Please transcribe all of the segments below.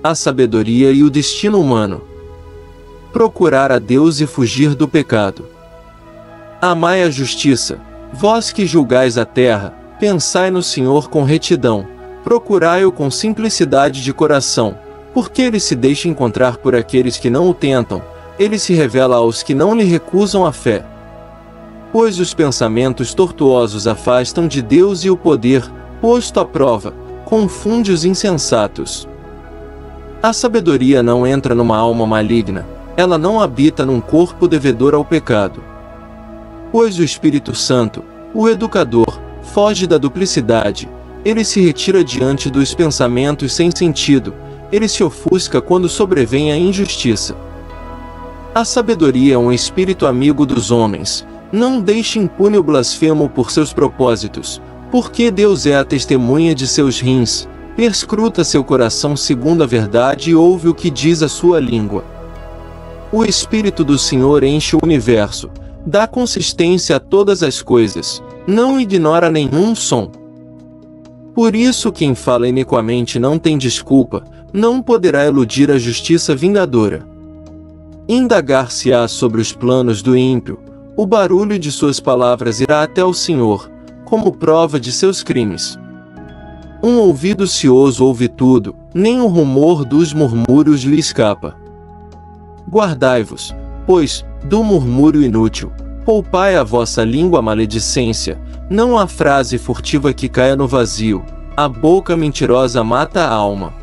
A sabedoria e o destino humano. Procurar a Deus e fugir do pecado. Amai a justiça, vós que julgais a terra, pensai no Senhor com retidão, procurai-o com simplicidade de coração, porque ele se deixa encontrar por aqueles que não o tentam, ele se revela aos que não lhe recusam a fé. Pois os pensamentos tortuosos afastam de Deus e o poder, posto à prova, confunde os insensatos. A sabedoria não entra numa alma maligna, ela não habita num corpo devedor ao pecado. Pois o Espírito Santo, o educador, foge da duplicidade, ele se retira diante dos pensamentos sem sentido, ele se ofusca quando sobrevém a injustiça. A sabedoria é um espírito amigo dos homens, não deixe impune o blasfemo por seus propósitos, porque Deus é a testemunha de seus rins, perscruta seu coração segundo a verdade e ouve o que diz a sua língua. O Espírito do Senhor enche o universo, dá consistência a todas as coisas, não ignora nenhum som. Por isso quem fala iniquamente não tem desculpa, não poderá eludir a justiça vingadora. Indagar-se-á sobre os planos do ímpio, o barulho de suas palavras irá até o Senhor, como prova de seus crimes. Um ouvido cioso ouve tudo, nem o rumor dos murmúrios lhe escapa. Guardai-vos, pois, do murmúrio inútil, poupai a vossa língua a maledicência, não há frase furtiva que caia no vazio, a boca mentirosa mata a alma.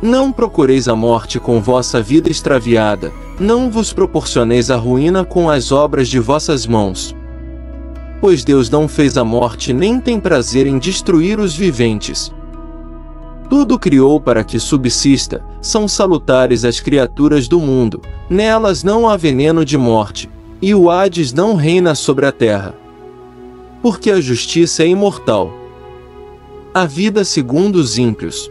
Não procureis a morte com vossa vida extraviada, não vos proporcioneis a ruína com as obras de vossas mãos. Pois Deus não fez a morte nem tem prazer em destruir os viventes. Tudo criou para que subsista, são salutares as criaturas do mundo, nelas não há veneno de morte, e o Hades não reina sobre a terra. Porque a justiça é imortal. A vida segundo os ímpios.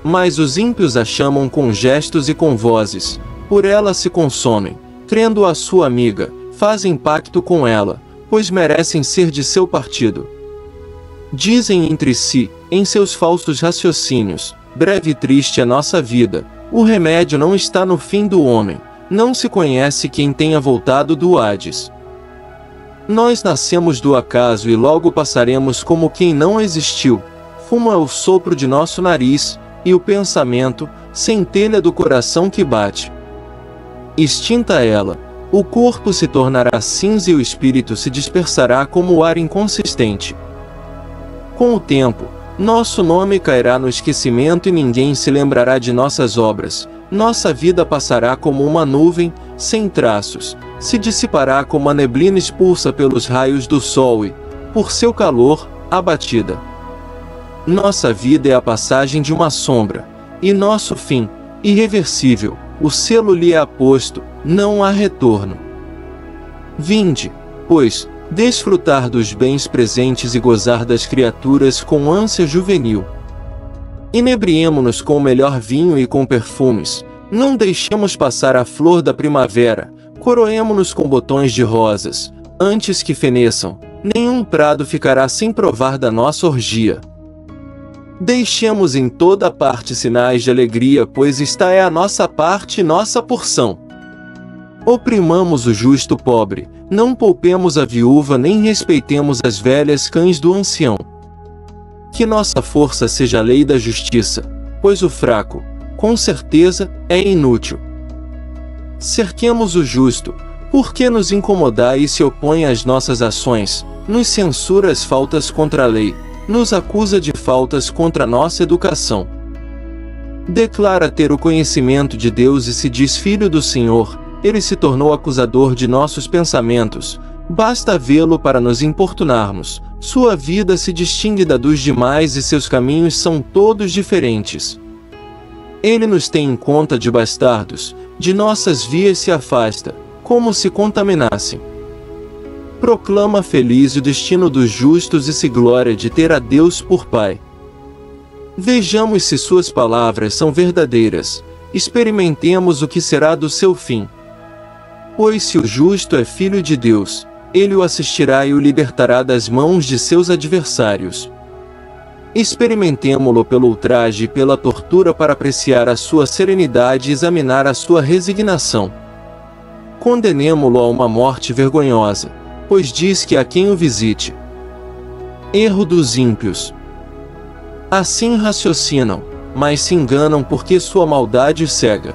Mas os ímpios a chamam com gestos e com vozes, por ela se consomem, crendo a sua amiga, fazem pacto com ela, pois merecem ser de seu partido. Dizem entre si, em seus falsos raciocínios, breve e triste é nossa vida, o remédio não está no fim do homem, não se conhece quem tenha voltado do Hades. Nós nascemos do acaso e logo passaremos como quem não existiu, fumo é o sopro de nosso nariz, e o pensamento, centelha do coração que bate. Extinta ela, o corpo se tornará cinza e o espírito se dispersará como o ar inconsistente. Com o tempo, nosso nome cairá no esquecimento e ninguém se lembrará de nossas obras, nossa vida passará como uma nuvem, sem traços, se dissipará como a neblina expulsa pelos raios do sol e, por seu calor, abatida. Nossa vida é a passagem de uma sombra, e nosso fim, irreversível, o selo lhe é aposto, não há retorno. Vinde, pois, desfrutar dos bens presentes e gozar das criaturas com ânsia juvenil. Inebriemo-nos com o melhor vinho e com perfumes, não deixemos passar a flor da primavera, coroemo-nos com botões de rosas, antes que feneçam, nenhum prado ficará sem provar da nossa orgia. Deixemos em toda parte sinais de alegria, pois esta é a nossa parte e nossa porção. Oprimamos o justo pobre, não poupemos a viúva nem respeitemos as velhas cães do ancião. Que nossa força seja a lei da justiça, pois o fraco, com certeza, é inútil. Cerquemos o justo, porque nos incomodar e se opõe às nossas ações, nos censura as faltas contra a lei, nos acusa de faltas contra a nossa educação. Declara ter o conhecimento de Deus e se diz filho do Senhor, ele se tornou acusador de nossos pensamentos, basta vê-lo para nos importunarmos, sua vida se distingue da dos demais e seus caminhos são todos diferentes. Ele nos tem em conta de bastardos, de nossas vias se afasta, como se contaminassem. Proclama feliz o destino dos justos e se glória de ter a Deus por Pai. Vejamos se suas palavras são verdadeiras, experimentemos o que será do seu fim. Pois se o justo é filho de Deus, ele o assistirá e o libertará das mãos de seus adversários. Experimentemo-lo pelo ultraje e pela tortura para apreciar a sua serenidade e examinar a sua resignação. Condenemo-lo a uma morte vergonhosa, pois diz que há quem o visite. Erro dos ímpios. Assim raciocinam, mas se enganam porque sua maldade os cega.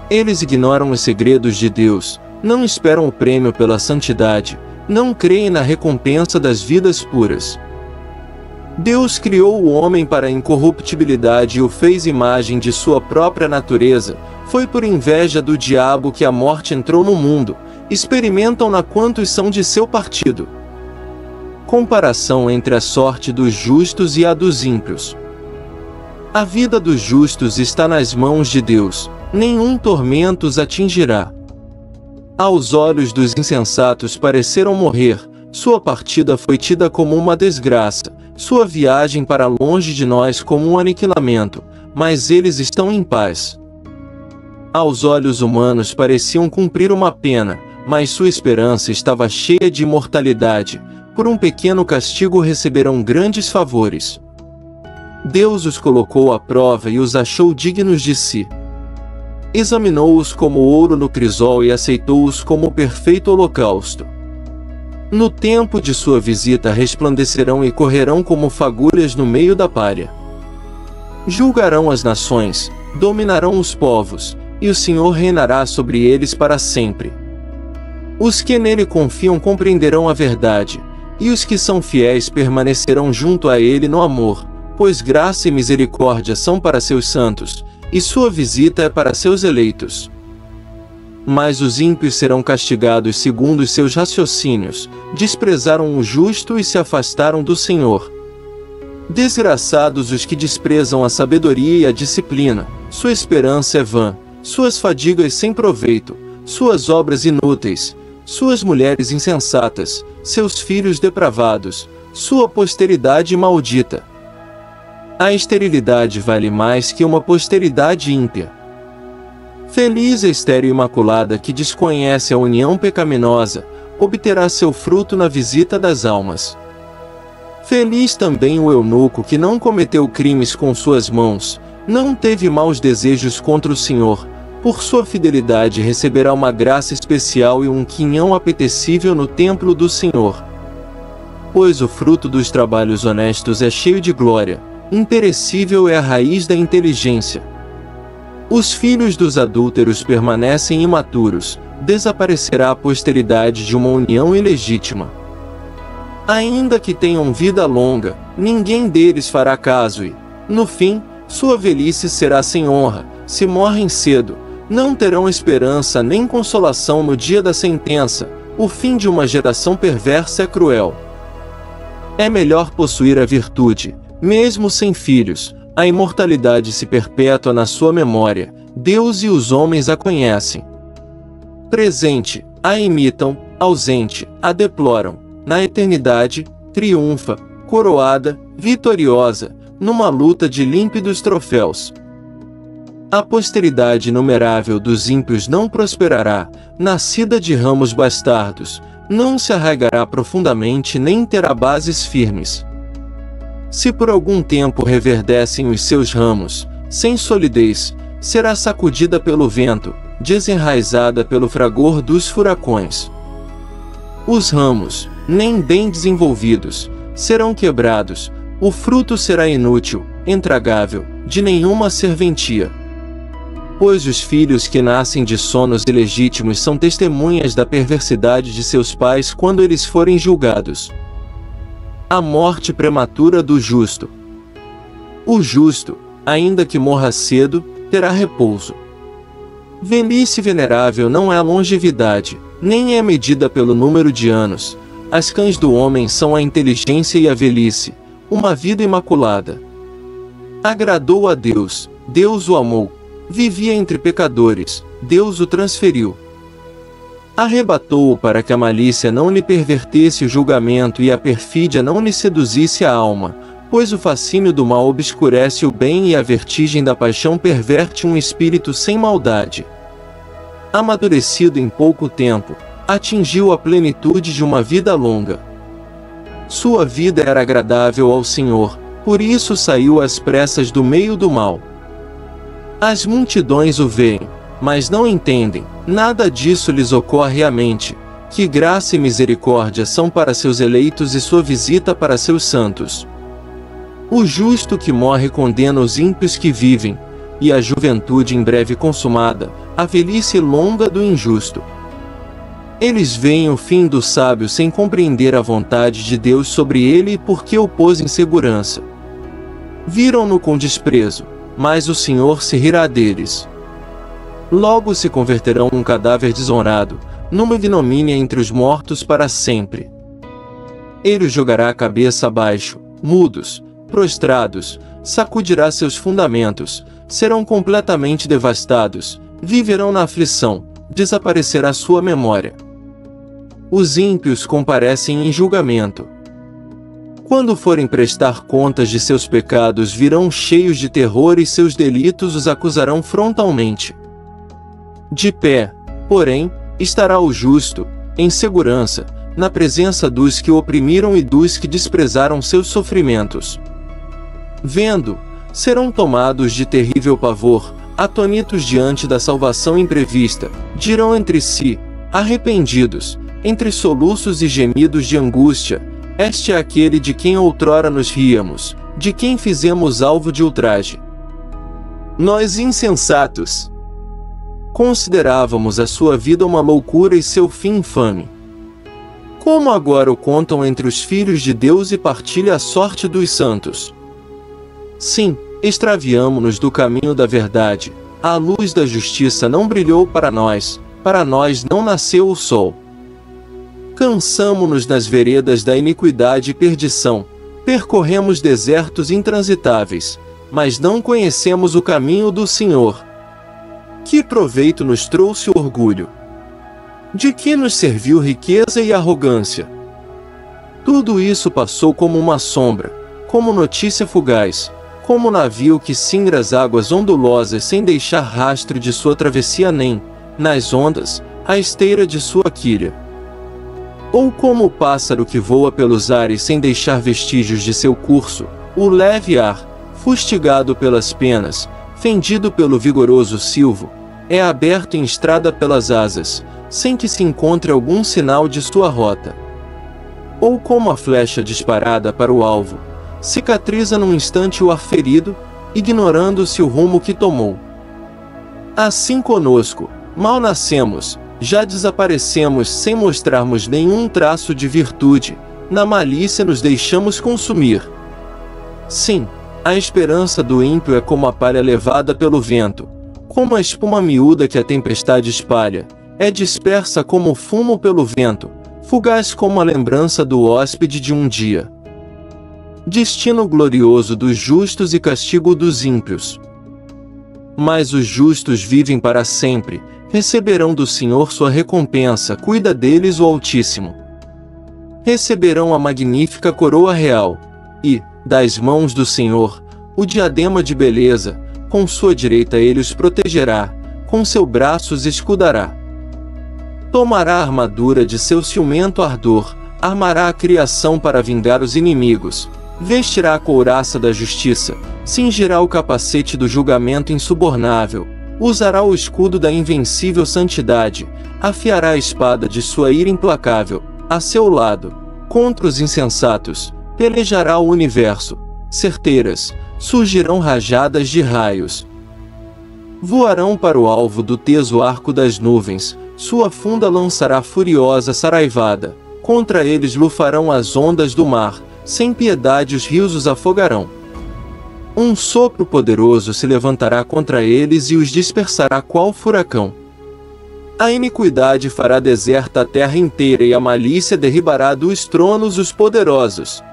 Eles ignoram os segredos de Deus, não esperam o prêmio pela santidade, não creem na recompensa das vidas puras. Deus criou o homem para a incorruptibilidade e o fez imagem de sua própria natureza. Foi por inveja do diabo que a morte entrou no mundo. Experimentam-na quantos são de seu partido. Comparação entre a sorte dos justos e a dos ímpios. A vida dos justos está nas mãos de Deus, nenhum tormento os atingirá. Aos olhos dos insensatos pareceram morrer, sua partida foi tida como uma desgraça, sua viagem para longe de nós como um aniquilamento, mas eles estão em paz. Aos olhos humanos pareciam cumprir uma pena, mas sua esperança estava cheia de imortalidade, por um pequeno castigo receberão grandes favores. Deus os colocou à prova e os achou dignos de si. Examinou-os como ouro no crisol e aceitou-os como o perfeito holocausto. No tempo de sua visita resplandecerão e correrão como fagulhas no meio da palha. Julgarão as nações, dominarão os povos, e o Senhor reinará sobre eles para sempre. Os que nele confiam compreenderão a verdade, e os que são fiéis permanecerão junto a ele no amor, pois graça e misericórdia são para seus santos, e sua visita é para seus eleitos. Mas os ímpios serão castigados segundo os seus raciocínios, desprezaram o justo e se afastaram do Senhor. Desgraçados os que desprezam a sabedoria e a disciplina, sua esperança é vã, suas fadigas sem proveito, suas obras inúteis, suas mulheres insensatas, seus filhos depravados, sua posteridade maldita. A esterilidade vale mais que uma posteridade ímpia. Feliz a estéril imaculada que desconhece a união pecaminosa, obterá seu fruto na visita das almas. Feliz também o eunuco que não cometeu crimes com suas mãos, não teve maus desejos contra o Senhor, por sua fidelidade receberá uma graça especial e um quinhão apetecível no templo do Senhor. Pois o fruto dos trabalhos honestos é cheio de glória, imperecível é a raiz da inteligência. Os filhos dos adúlteros permanecem imaturos, desaparecerá a posteridade de uma união ilegítima. Ainda que tenham vida longa, ninguém deles fará caso e, no fim, sua velhice será sem honra. Se morrem cedo, não terão esperança nem consolação no dia da sentença. O fim de uma geração perversa é cruel. É melhor possuir a virtude, mesmo sem filhos. A imortalidade se perpétua na sua memória, Deus e os homens a conhecem. Presente, a imitam, ausente, a deploram, na eternidade, triunfa, coroada, vitoriosa, numa luta de límpidos troféus. A posteridade inumerável dos ímpios não prosperará, nascida de ramos bastardos, não se arraigará profundamente nem terá bases firmes. Se por algum tempo reverdecem os seus ramos, sem solidez, será sacudida pelo vento, desenraizada pelo fragor dos furacões. Os ramos, nem bem desenvolvidos, serão quebrados, o fruto será inútil, intragável, de nenhuma serventia. Pois os filhos que nascem de sonos ilegítimos são testemunhas da perversidade de seus pais quando eles forem julgados. A morte prematura do justo. O justo, ainda que morra cedo, terá repouso. Velhice venerável não é a longevidade, nem é medida pelo número de anos. As cães do homem são a inteligência e a velhice, uma vida imaculada. Agradou a Deus, Deus o amou. Vivia entre pecadores, Deus o transferiu. Arrebatou-o para que a malícia não lhe pervertesse o julgamento e a perfídia não lhe seduzisse a alma, pois o fascínio do mal obscurece o bem e a vertigem da paixão perverte um espírito sem maldade. Amadurecido em pouco tempo, atingiu a plenitude de uma vida longa. Sua vida era agradável ao Senhor, Por isso saiu às pressas do meio do mal. As multidões o veem, mas não entendem, nada disso lhes ocorre à mente, que graça e misericórdia são para seus eleitos e sua visita para seus santos. O justo que morre condena os ímpios que vivem, e a juventude em breve consumada, a velhice longa do injusto. Eles veem o fim do sábio sem compreender a vontade de Deus sobre ele porque o pôs em segurança. Viram-no com desprezo, mas o Senhor se rirá deles. Logo se converterão um cadáver desonrado, numa ignomínia entre os mortos para sempre. Ele os jogará a cabeça abaixo, mudos, prostrados, sacudirá seus fundamentos, serão completamente devastados, viverão na aflição, desaparecerá sua memória. Os ímpios comparecem em julgamento. Quando forem prestar contas de seus pecados, virão cheios de terror e seus delitos os acusarão frontalmente. De pé, porém, estará o justo, em segurança, na presença dos que o oprimiram e dos que desprezaram seus sofrimentos. Vendo, serão tomados de terrível pavor, atônitos diante da salvação imprevista, dirão entre si, arrependidos, entre soluços e gemidos de angústia: este é aquele de quem outrora nos ríamos, de quem fizemos alvo de ultraje. Nós insensatos considerávamos a sua vida uma loucura e seu fim infame. Como agora o contam entre os filhos de Deus e partilha a sorte dos santos? Sim, extraviamo-nos do caminho da verdade, a luz da justiça não brilhou para nós não nasceu o sol. Cansamo-nos nas veredas da iniquidade e perdição, percorremos desertos intransitáveis, mas não conhecemos o caminho do Senhor. Que proveito nos trouxe o orgulho? De que nos serviu riqueza e arrogância? Tudo isso passou como uma sombra, como notícia fugaz, como navio que singra as águas ondulosas sem deixar rastro de sua travessia nem, nas ondas, a esteira de sua quilha. Ou como o pássaro que voa pelos ares sem deixar vestígios de seu curso, o leve ar, fustigado pelas penas, fendido pelo vigoroso silvo, é aberto em estrada pelas asas, sem que se encontre algum sinal de sua rota. Ou como a flecha disparada para o alvo, cicatriza num instante o ar ferido, ignorando-se o rumo que tomou. Assim conosco, mal nascemos, já desaparecemos sem mostrarmos nenhum traço de virtude, na malícia nos deixamos consumir. Sim, a esperança do ímpio é como a palha levada pelo vento, como a espuma miúda que a tempestade espalha, é dispersa como o fumo pelo vento, fugaz como a lembrança do hóspede de um dia. Destino glorioso dos justos e castigo dos ímpios. Mas os justos vivem para sempre, receberão do Senhor sua recompensa, cuida deles o Altíssimo. Receberão a magnífica coroa real, e, das mãos do Senhor, o diadema de beleza, com sua direita ele os protegerá, com seu braço os escudará. Tomará a armadura de seu ciumento ardor, armará a criação para vingar os inimigos, vestirá a couraça da justiça, cingirá o capacete do julgamento insubornável, usará o escudo da invencível santidade, afiará a espada de sua ira implacável, a seu lado, contra os insensatos, pelejará o universo, certeiras, surgirão rajadas de raios. Voarão para o alvo do teso arco das nuvens, sua funda lançará furiosa saraivada, contra eles lufarão as ondas do mar, sem piedade os rios os afogarão. Um sopro poderoso se levantará contra eles e os dispersará qual furacão. A iniquidade fará deserta a terra inteira e a malícia derribará dos tronos os poderosos.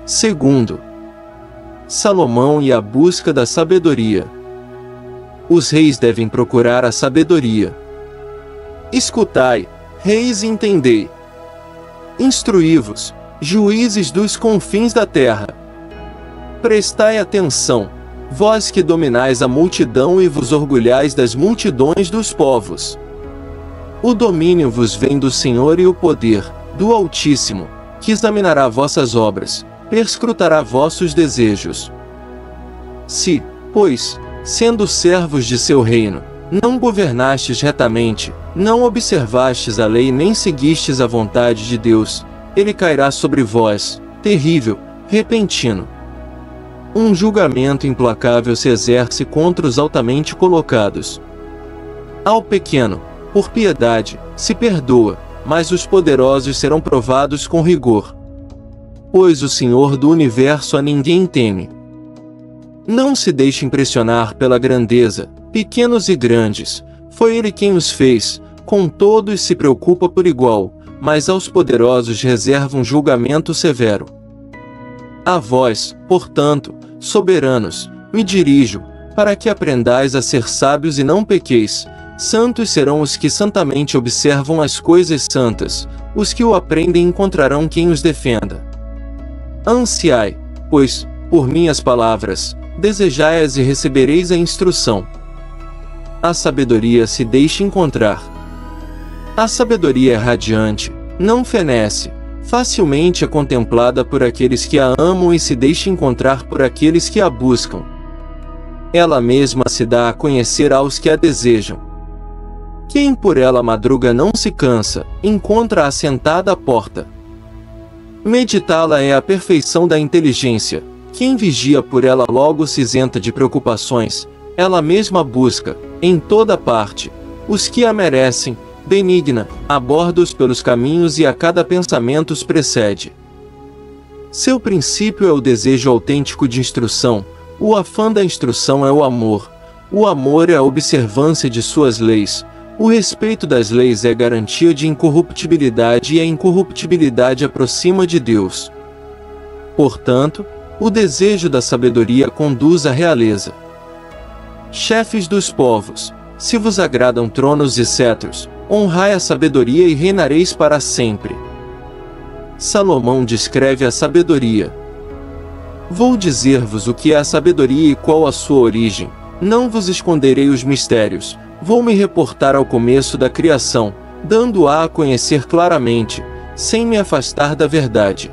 Segundo, Salomão e a busca da sabedoria. Os reis devem procurar a sabedoria. Escutai, reis, e entendei. Instruí-vos, juízes dos confins da terra. Prestai atenção, vós que dominais a multidão e vos orgulhais das multidões dos povos. O domínio vos vem do Senhor e o poder, do Altíssimo, que examinará vossas obras, perscrutará vossos desejos. Se, pois, sendo servos de seu reino, não governastes retamente, não observastes a lei nem seguistes a vontade de Deus, ele cairá sobre vós, terrível, repentino. Um julgamento implacável se exerce contra os altamente colocados. Ao pequeno, por piedade, se perdoa, mas os poderosos serão provados com rigor. Pois o Senhor do universo a ninguém teme. Não se deixe impressionar pela grandeza, pequenos e grandes, foi Ele quem os fez, com todos se preocupa por igual, mas aos poderosos reserva um julgamento severo. A vós, portanto, soberanos, me dirijo, para que aprendais a ser sábios e não pequeis. Santos serão os que santamente observam as coisas santas, os que o aprendem encontrarão quem os defenda. Ansiai, pois, por minhas palavras, desejai-as e recebereis a instrução. A sabedoria se deixa encontrar. A sabedoria é radiante, não fenece, facilmente é contemplada por aqueles que a amam e se deixa encontrar por aqueles que a buscam. Ela mesma se dá a conhecer aos que a desejam. Quem por ela madruga não se cansa, encontra-a sentada à porta. Meditá-la é a perfeição da inteligência. Quem vigia por ela logo se isenta de preocupações, ela mesma busca, em toda parte, os que a merecem, benigna, aborda-os pelos caminhos e a cada pensamento os precede. Seu princípio é o desejo autêntico de instrução, o afã da instrução é o amor é a observância de suas leis, o respeito das leis é garantia de incorruptibilidade e a incorruptibilidade aproxima de Deus. Portanto, o desejo da sabedoria conduz à realeza. Chefes dos povos, se vos agradam tronos e cetros, honrai a sabedoria e reinareis para sempre. Salomão descreve a sabedoria. Vou dizer-vos o que é a sabedoria e qual a sua origem, não vos esconderei os mistérios, vou me reportar ao começo da criação, dando-a a conhecer claramente, sem me afastar da verdade.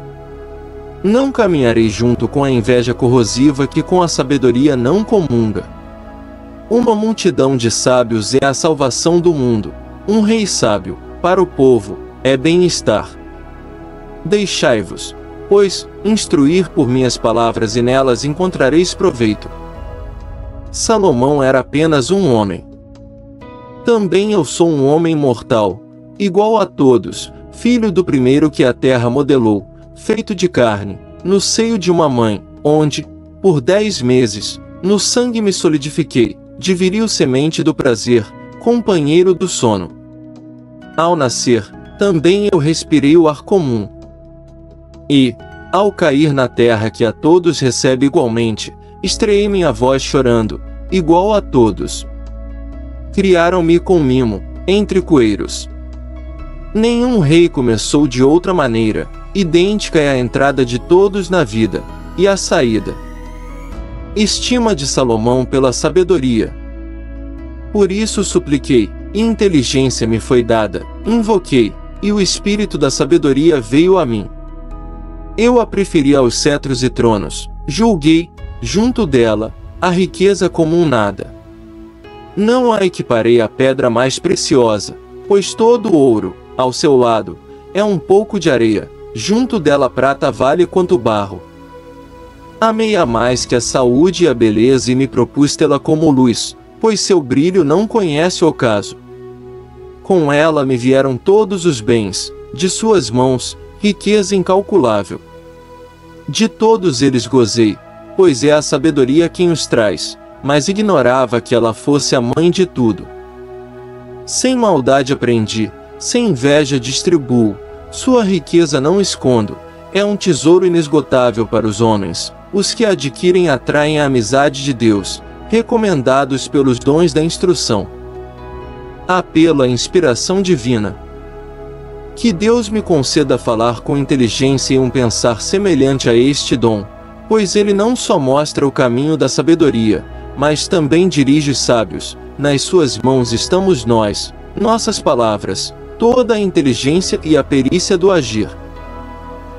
Não caminharei junto com a inveja corrosiva que com a sabedoria não comunga. Uma multidão de sábios é a salvação do mundo, um rei sábio, para o povo, é bem-estar. Deixai-vos, pois, instruir por minhas palavras e nelas encontrareis proveito. Salomão era apenas um homem. Também eu sou um homem mortal, igual a todos, filho do primeiro que a terra modelou, feito de carne, no seio de uma mãe, onde, por 10 meses, no sangue me solidifiquei, de viril semente do prazer, companheiro do sono. Ao nascer, também eu respirei o ar comum. E, ao cair na terra que a todos recebe igualmente, estreei minha voz chorando, igual a todos. Criaram-me com mimo, entre coeiros. Nenhum rei começou de outra maneira, idêntica é a entrada de todos na vida, e a saída. Estima de Salomão pela sabedoria. Por isso supliquei, e inteligência me foi dada, invoquei, e o espírito da sabedoria veio a mim. Eu a preferi aos cetros e tronos, julguei, junto dela, a riqueza como um nada. Não a equiparei à pedra mais preciosa, pois todo o ouro, ao seu lado, é um pouco de areia, junto dela prata vale quanto barro. Amei-a mais que a saúde e a beleza e me propus tê-la como luz, pois seu brilho não conhece ocaso. Com ela me vieram todos os bens, de suas mãos, riqueza incalculável. De todos eles gozei, pois é a sabedoria quem os traz, mas ignorava que ela fosse a mãe de tudo. Sem maldade aprendi, sem inveja distribuo, sua riqueza não escondo, é um tesouro inesgotável para os homens, os que a adquirem atraem a amizade de Deus, recomendados pelos dons da instrução. Apelo à inspiração divina. Que Deus me conceda falar com inteligência e um pensar semelhante a este dom, pois ele não só mostra o caminho da sabedoria, mas também dirige os sábios. Nas suas mãos estamos nós, nossas palavras, toda a inteligência e a perícia do agir.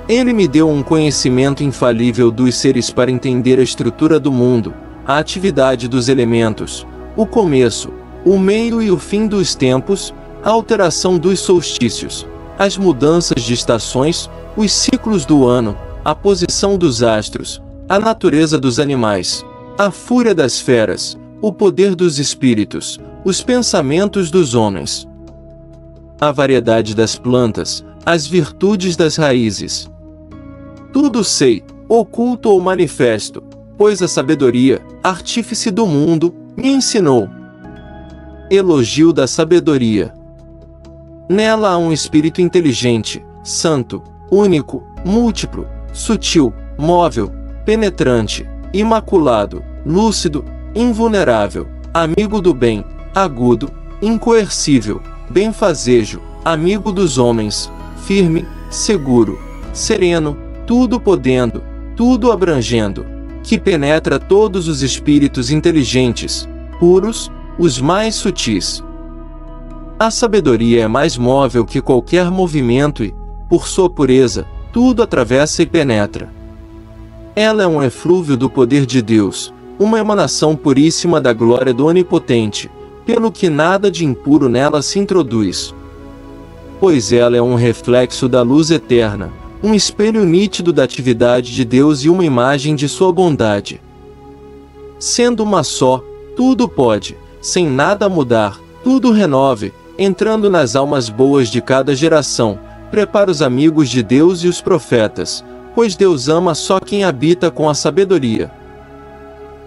Ele me deu um conhecimento infalível dos seres para entender a estrutura do mundo, a atividade dos elementos, o começo, o meio e o fim dos tempos, a alteração dos solstícios, as mudanças de estações, os ciclos do ano, a posição dos astros, a natureza dos animais, a fúria das feras, o poder dos espíritos, os pensamentos dos homens, a variedade das plantas, as virtudes das raízes. Tudo sei, oculto ou manifesto, pois a sabedoria, artífice do mundo, me ensinou. Elogio da sabedoria. Nela há um espírito inteligente, santo, único, múltiplo, sutil, móvel, penetrante, imaculado, lúcido, invulnerável, amigo do bem, agudo, incoercível, benfazejo, amigo dos homens, firme, seguro, sereno, tudo podendo, tudo abrangendo, que penetra todos os espíritos inteligentes, puros, os mais sutis. A sabedoria é mais móvel que qualquer movimento e, por sua pureza, tudo atravessa e penetra. Ela é um eflúvio do poder de Deus, uma emanação puríssima da glória do Onipotente, pelo que nada de impuro nela se introduz. Pois ela é um reflexo da luz eterna, um espelho nítido da atividade de Deus e uma imagem de sua bondade. Sendo uma só, tudo pode, sem nada mudar, tudo renove, entrando nas almas boas de cada geração, prepara os amigos de Deus e os profetas, pois Deus ama só quem habita com a sabedoria.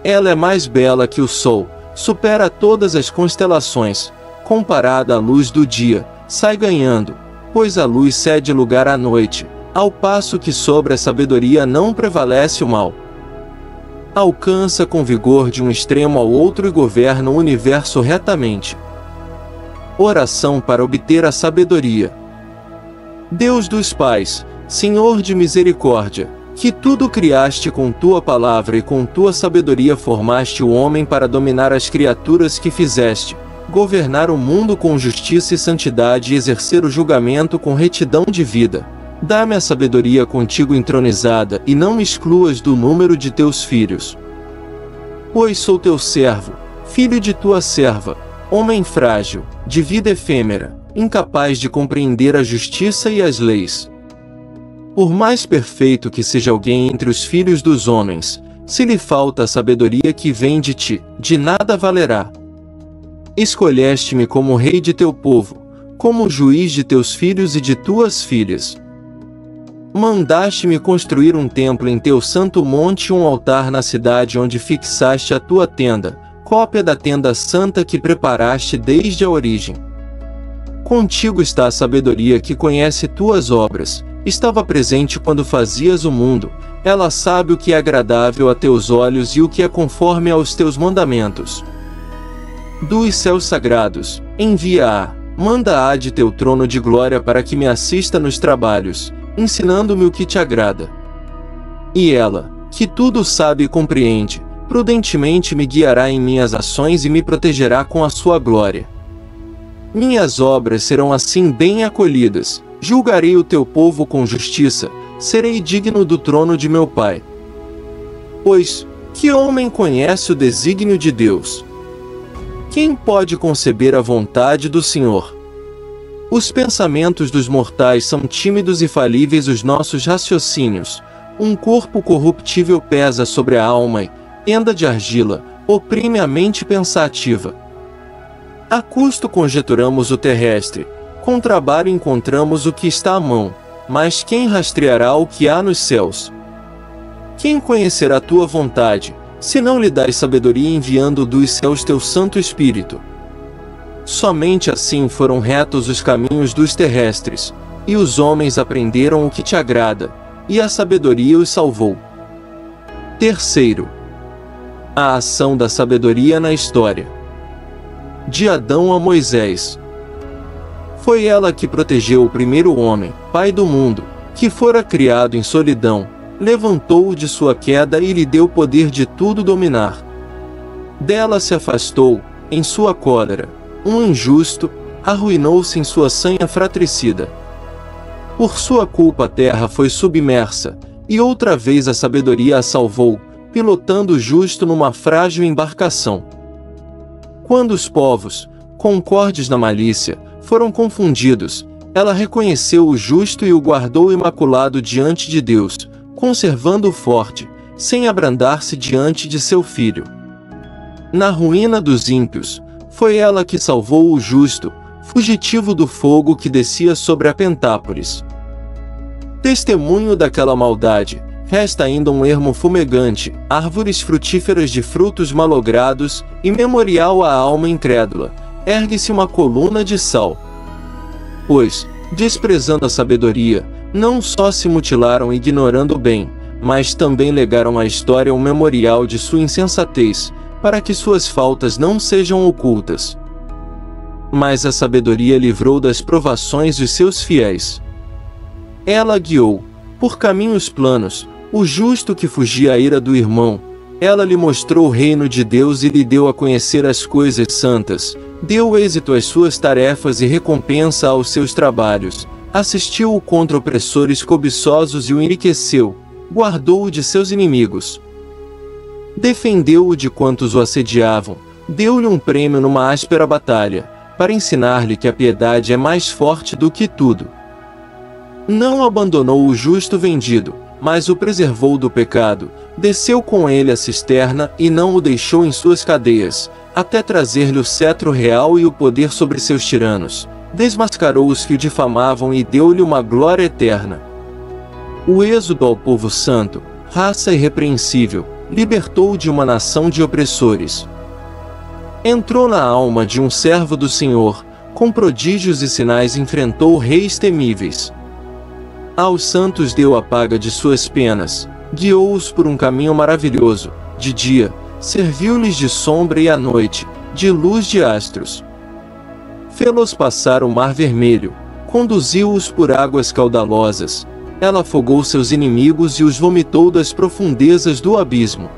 Ela é mais bela que o sol, supera todas as constelações, comparada à luz do dia, sai ganhando, pois a luz cede lugar à noite, ao passo que sobre a sabedoria não prevalece o mal. Alcança com vigor de um extremo ao outro e governa o universo retamente. Oração para obter a sabedoria. Deus dos pais, Senhor de misericórdia, que tudo criaste com tua palavra e com tua sabedoria formaste o homem para dominar as criaturas que fizeste, governar o mundo com justiça e santidade e exercer o julgamento com retidão de vida. Dá-me a sabedoria contigo entronizada e não me excluas do número de teus filhos. Pois sou teu servo, filho de tua serva, homem frágil, de vida efêmera, incapaz de compreender a justiça e as leis. Por mais perfeito que seja alguém entre os filhos dos homens, se lhe falta a sabedoria que vem de ti, de nada valerá. Escolheste-me como rei de teu povo, como juiz de teus filhos e de tuas filhas. Mandaste-me construir um templo em teu santo monte e um altar na cidade onde fixaste a tua tenda, cópia da tenda santa que preparaste desde a origem. Contigo está a sabedoria que conhece tuas obras, estava presente quando fazias o mundo, ela sabe o que é agradável a teus olhos e o que é conforme aos teus mandamentos. Dos céus sagrados, envia-a, manda-a de teu trono de glória para que me assista nos trabalhos, ensinando-me o que te agrada. E ela, que tudo sabe e compreende, prudentemente me guiará em minhas ações e me protegerá com a sua glória. Minhas obras serão assim bem acolhidas, julgarei o teu povo com justiça, serei digno do trono de meu Pai. Pois, que homem conhece o desígnio de Deus? Quem pode conceber a vontade do Senhor? Os pensamentos dos mortais são tímidos e falíveis os nossos raciocínios. Um corpo corruptível pesa sobre a alma e, tenda de argila, oprime a mente pensativa. A custo conjeturamos o terrestre, com trabalho encontramos o que está à mão, mas quem rastreará o que há nos céus? Quem conhecerá tua vontade, se não lhe dás sabedoria enviando dos céus teu Santo Espírito? Somente assim foram retos os caminhos dos terrestres, e os homens aprenderam o que te agrada, e a sabedoria os salvou. Terceiro, a ação da sabedoria na história. De Adão a Moisés. Foi ela que protegeu o primeiro homem, pai do mundo, que fora criado em solidão, levantou-o de sua queda e lhe deu o poder de tudo dominar. Dela se afastou, em sua cólera, um injusto, arruinou-se em sua sanha fratricida. Por sua culpa a terra foi submersa, e outra vez a sabedoria a salvou, pilotando o justo numa frágil embarcação. Quando os povos, concordes na malícia, foram confundidos, ela reconheceu o justo e o guardou imaculado diante de Deus, conservando-o forte, sem abrandar-se diante de seu filho. Na ruína dos ímpios, foi ela que salvou o justo, fugitivo do fogo que descia sobre a Pentápolis. Testemunho daquela maldade, resta ainda um ermo fumegante, árvores frutíferas de frutos malogrados, e memorial à alma incrédula, ergue-se uma coluna de sal. Pois, desprezando a sabedoria, não só se mutilaram ignorando o bem, mas também legaram à história um memorial de sua insensatez, para que suas faltas não sejam ocultas. Mas a sabedoria livrou das provações os seus fiéis. Ela guiou, por caminhos planos, o justo que fugia à ira do irmão. Ela lhe mostrou o reino de Deus e lhe deu a conhecer as coisas santas, deu êxito às suas tarefas e recompensa aos seus trabalhos, assistiu-o contra opressores cobiçosos e o enriqueceu, guardou-o de seus inimigos. Defendeu-o de quantos o assediavam, deu-lhe um prêmio numa áspera batalha, para ensinar-lhe que a piedade é mais forte do que tudo. Não abandonou o justo vendido, mas o preservou do pecado, desceu com ele à cisterna e não o deixou em suas cadeias, até trazer-lhe o cetro real e o poder sobre seus tiranos, desmascarou os que o difamavam e deu-lhe uma glória eterna. O êxodo ao povo santo, raça irrepreensível, libertou-o de uma nação de opressores. Entrou na alma de um servo do Senhor, com prodígios e sinais enfrentou reis temíveis. Aos santos deu a paga de suas penas, guiou-os por um caminho maravilhoso, de dia, serviu-lhes de sombra e à noite, de luz de astros. Fê-los passar o mar vermelho, conduziu-os por águas caudalosas, ela afogou seus inimigos e os vomitou das profundezas do abismo.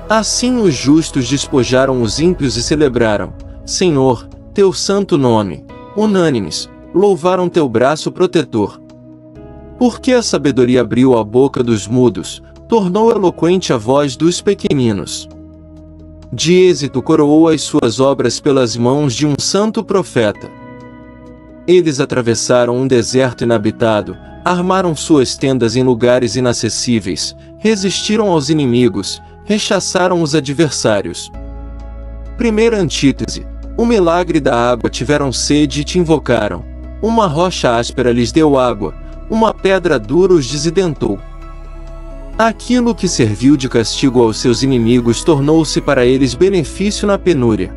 Assim os justos despojaram os ímpios e celebraram, Senhor, teu santo nome, unânimes, louvaram teu braço protetor. Porque a sabedoria abriu a boca dos mudos, tornou eloquente a voz dos pequeninos. De êxito coroou as suas obras pelas mãos de um santo profeta. Eles atravessaram um deserto inabitado, armaram suas tendas em lugares inacessíveis, resistiram aos inimigos, rechaçaram os adversários. Primeira antítese: o milagre da água, tiveram sede e te invocaram. Uma rocha áspera lhes deu água, uma pedra dura os desidentou. Aquilo que serviu de castigo aos seus inimigos tornou-se para eles benefício na penúria.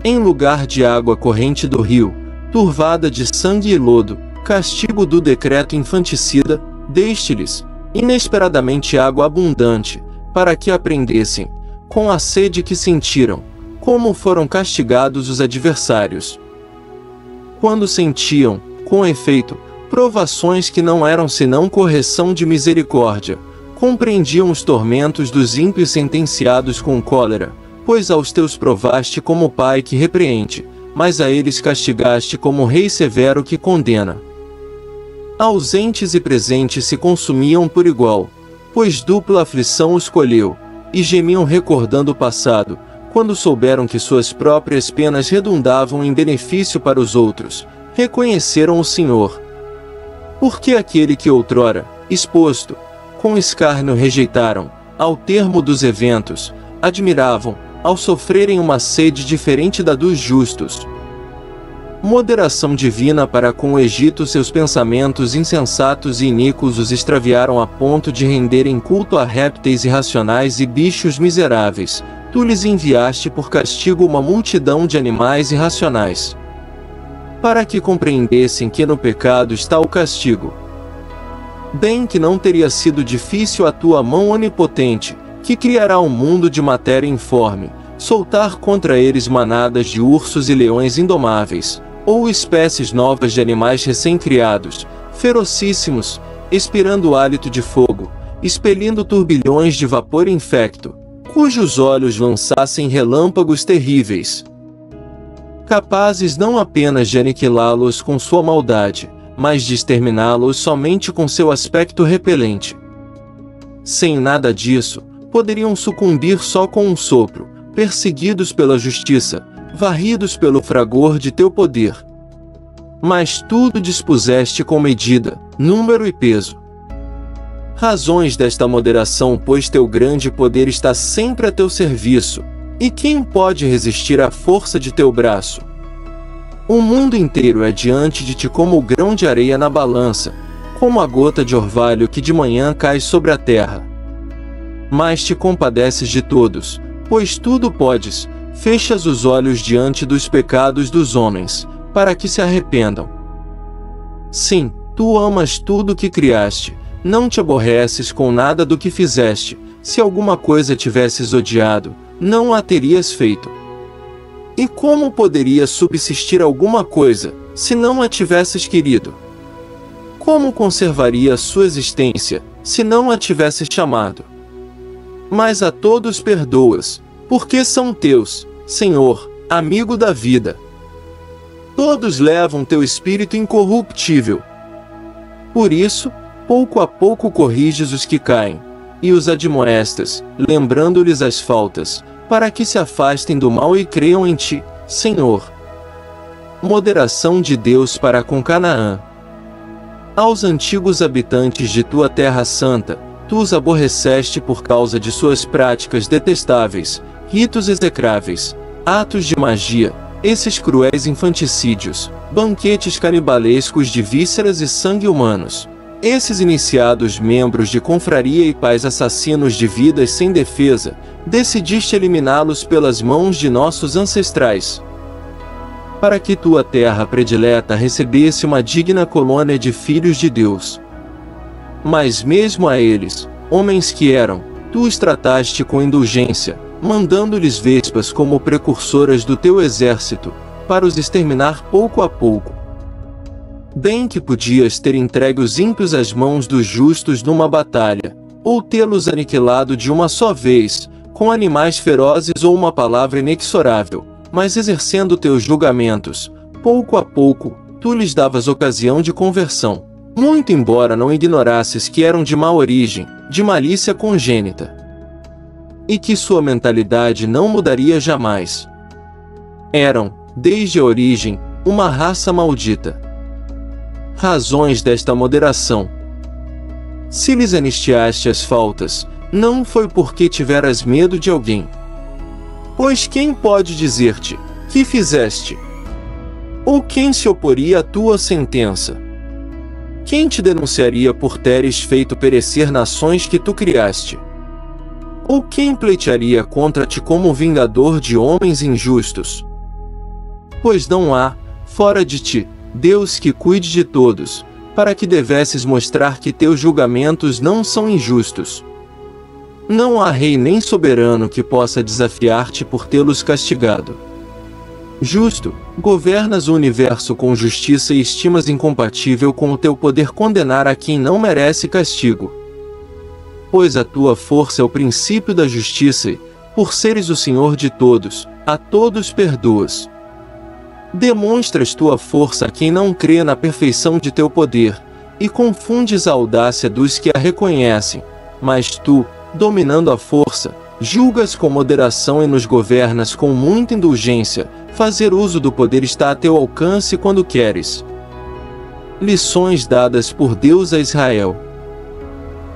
Em lugar de água corrente do rio, turvada de sangue e lodo, castigo do decreto infanticida, deste-lhes, inesperadamente água abundante, para que aprendessem, com a sede que sentiram, como foram castigados os adversários. Quando sentiam, com efeito, provações que não eram senão correção de misericórdia, compreendiam os tormentos dos ímpios sentenciados com cólera, pois aos teus provaste como pai que repreende, mas a eles castigaste como rei severo que condena. Ausentes e presentes se consumiam por igual, pois dupla aflição os colheu, e gemiam recordando o passado, quando souberam que suas próprias penas redundavam em benefício para os outros, reconheceram o Senhor. Porque aquele que outrora, exposto, com escárnio rejeitaram, ao termo dos eventos, admiravam, ao sofrerem uma sede diferente da dos justos. Moderação divina para com o Egito, seus pensamentos insensatos e iníquos os extraviaram a ponto de renderem culto a répteis irracionais e bichos miseráveis. Tu lhes enviaste por castigo uma multidão de animais irracionais, para que compreendessem que no pecado está o castigo. Bem que não teria sido difícil a tua mão onipotente, que criará um mundo de matéria informe, soltar contra eles manadas de ursos e leões indomáveis, ou espécies novas de animais recém-criados, ferocíssimos, expirando o hálito de fogo, expelindo turbilhões de vapor infecto, cujos olhos lançassem relâmpagos terríveis, capazes não apenas de aniquilá-los com sua maldade, mas de exterminá-los somente com seu aspecto repelente. Sem nada disso, poderiam sucumbir só com um sopro, perseguidos pela justiça, varridos pelo fragor de teu poder. Mas tudo dispuseste com medida, número e peso. Razões desta moderação, pois teu grande poder está sempre a teu serviço, e quem pode resistir à força de teu braço? O mundo inteiro é diante de ti como o grão de areia na balança, como a gota de orvalho que de manhã cai sobre a terra. Mas te compadeces de todos, pois tudo podes, fechas os olhos diante dos pecados dos homens, para que se arrependam. Sim, tu amas tudo que criaste, não te aborreces com nada do que fizeste. Se alguma coisa tivesses odiado, não a terias feito. E como poderia subsistir alguma coisa, se não a tivesses querido? Como conservaria a sua existência, se não a tivesses chamado? Mas a todos perdoas, porque são teus, Senhor, amigo da vida. Todos levam teu espírito incorruptível. Por isso, pouco a pouco corriges os que caem, e os admoestas, lembrando-lhes as faltas, para que se afastem do mal e creiam em ti, Senhor. Moderação de Deus para com Canaã. Aos antigos habitantes de tua terra santa, tu os aborreceste por causa de suas práticas detestáveis, ritos execráveis, atos de magia, esses cruéis infanticídios, banquetes canibalescos de vísceras e sangue humanos. Esses iniciados membros de confraria e pais assassinos de vidas sem defesa, decidiste eliminá-los pelas mãos de nossos ancestrais. Para que tua terra predileta recebesse uma digna colônia de filhos de Deus. Mas mesmo a eles, homens que eram, tu os trataste com indulgência, mandando-lhes vespas como precursoras do teu exército, para os exterminar pouco a pouco. Bem que podias ter entregue os ímpios às mãos dos justos numa batalha, ou tê-los aniquilado de uma só vez, com animais ferozes ou uma palavra inexorável, mas exercendo teus julgamentos, pouco a pouco, tu lhes davas ocasião de conversão, muito embora não ignorasses que eram de má origem, de malícia congênita, e que sua mentalidade não mudaria jamais. Eram, desde a origem, uma raça maldita. Razões desta moderação. Se lhes anistiaste as faltas, não foi porque tiveras medo de alguém. Pois quem pode dizer-te, que fizeste? Ou quem se oporia à tua sentença? Quem te denunciaria por teres feito perecer nações que tu criaste? Ou quem pleitearia contra ti como vingador de homens injustos? Pois não há, fora de ti, Deus que cuide de todos, para que devesses mostrar que teus julgamentos não são injustos. Não há rei nem soberano que possa desafiar-te por tê-los castigado. Justo, governas o universo com justiça e estimas incompatível com o teu poder condenar a quem não merece castigo. Pois a tua força é o princípio da justiça e, por seres o Senhor de todos, a todos perdoas. Demonstras tua força a quem não crê na perfeição de teu poder, e confundes a audácia dos que a reconhecem, mas tu, dominando a força, julgas com moderação e nos governas com muita indulgência. Fazer uso do poder está a teu alcance quando queres. Lições dadas por Deus a Israel.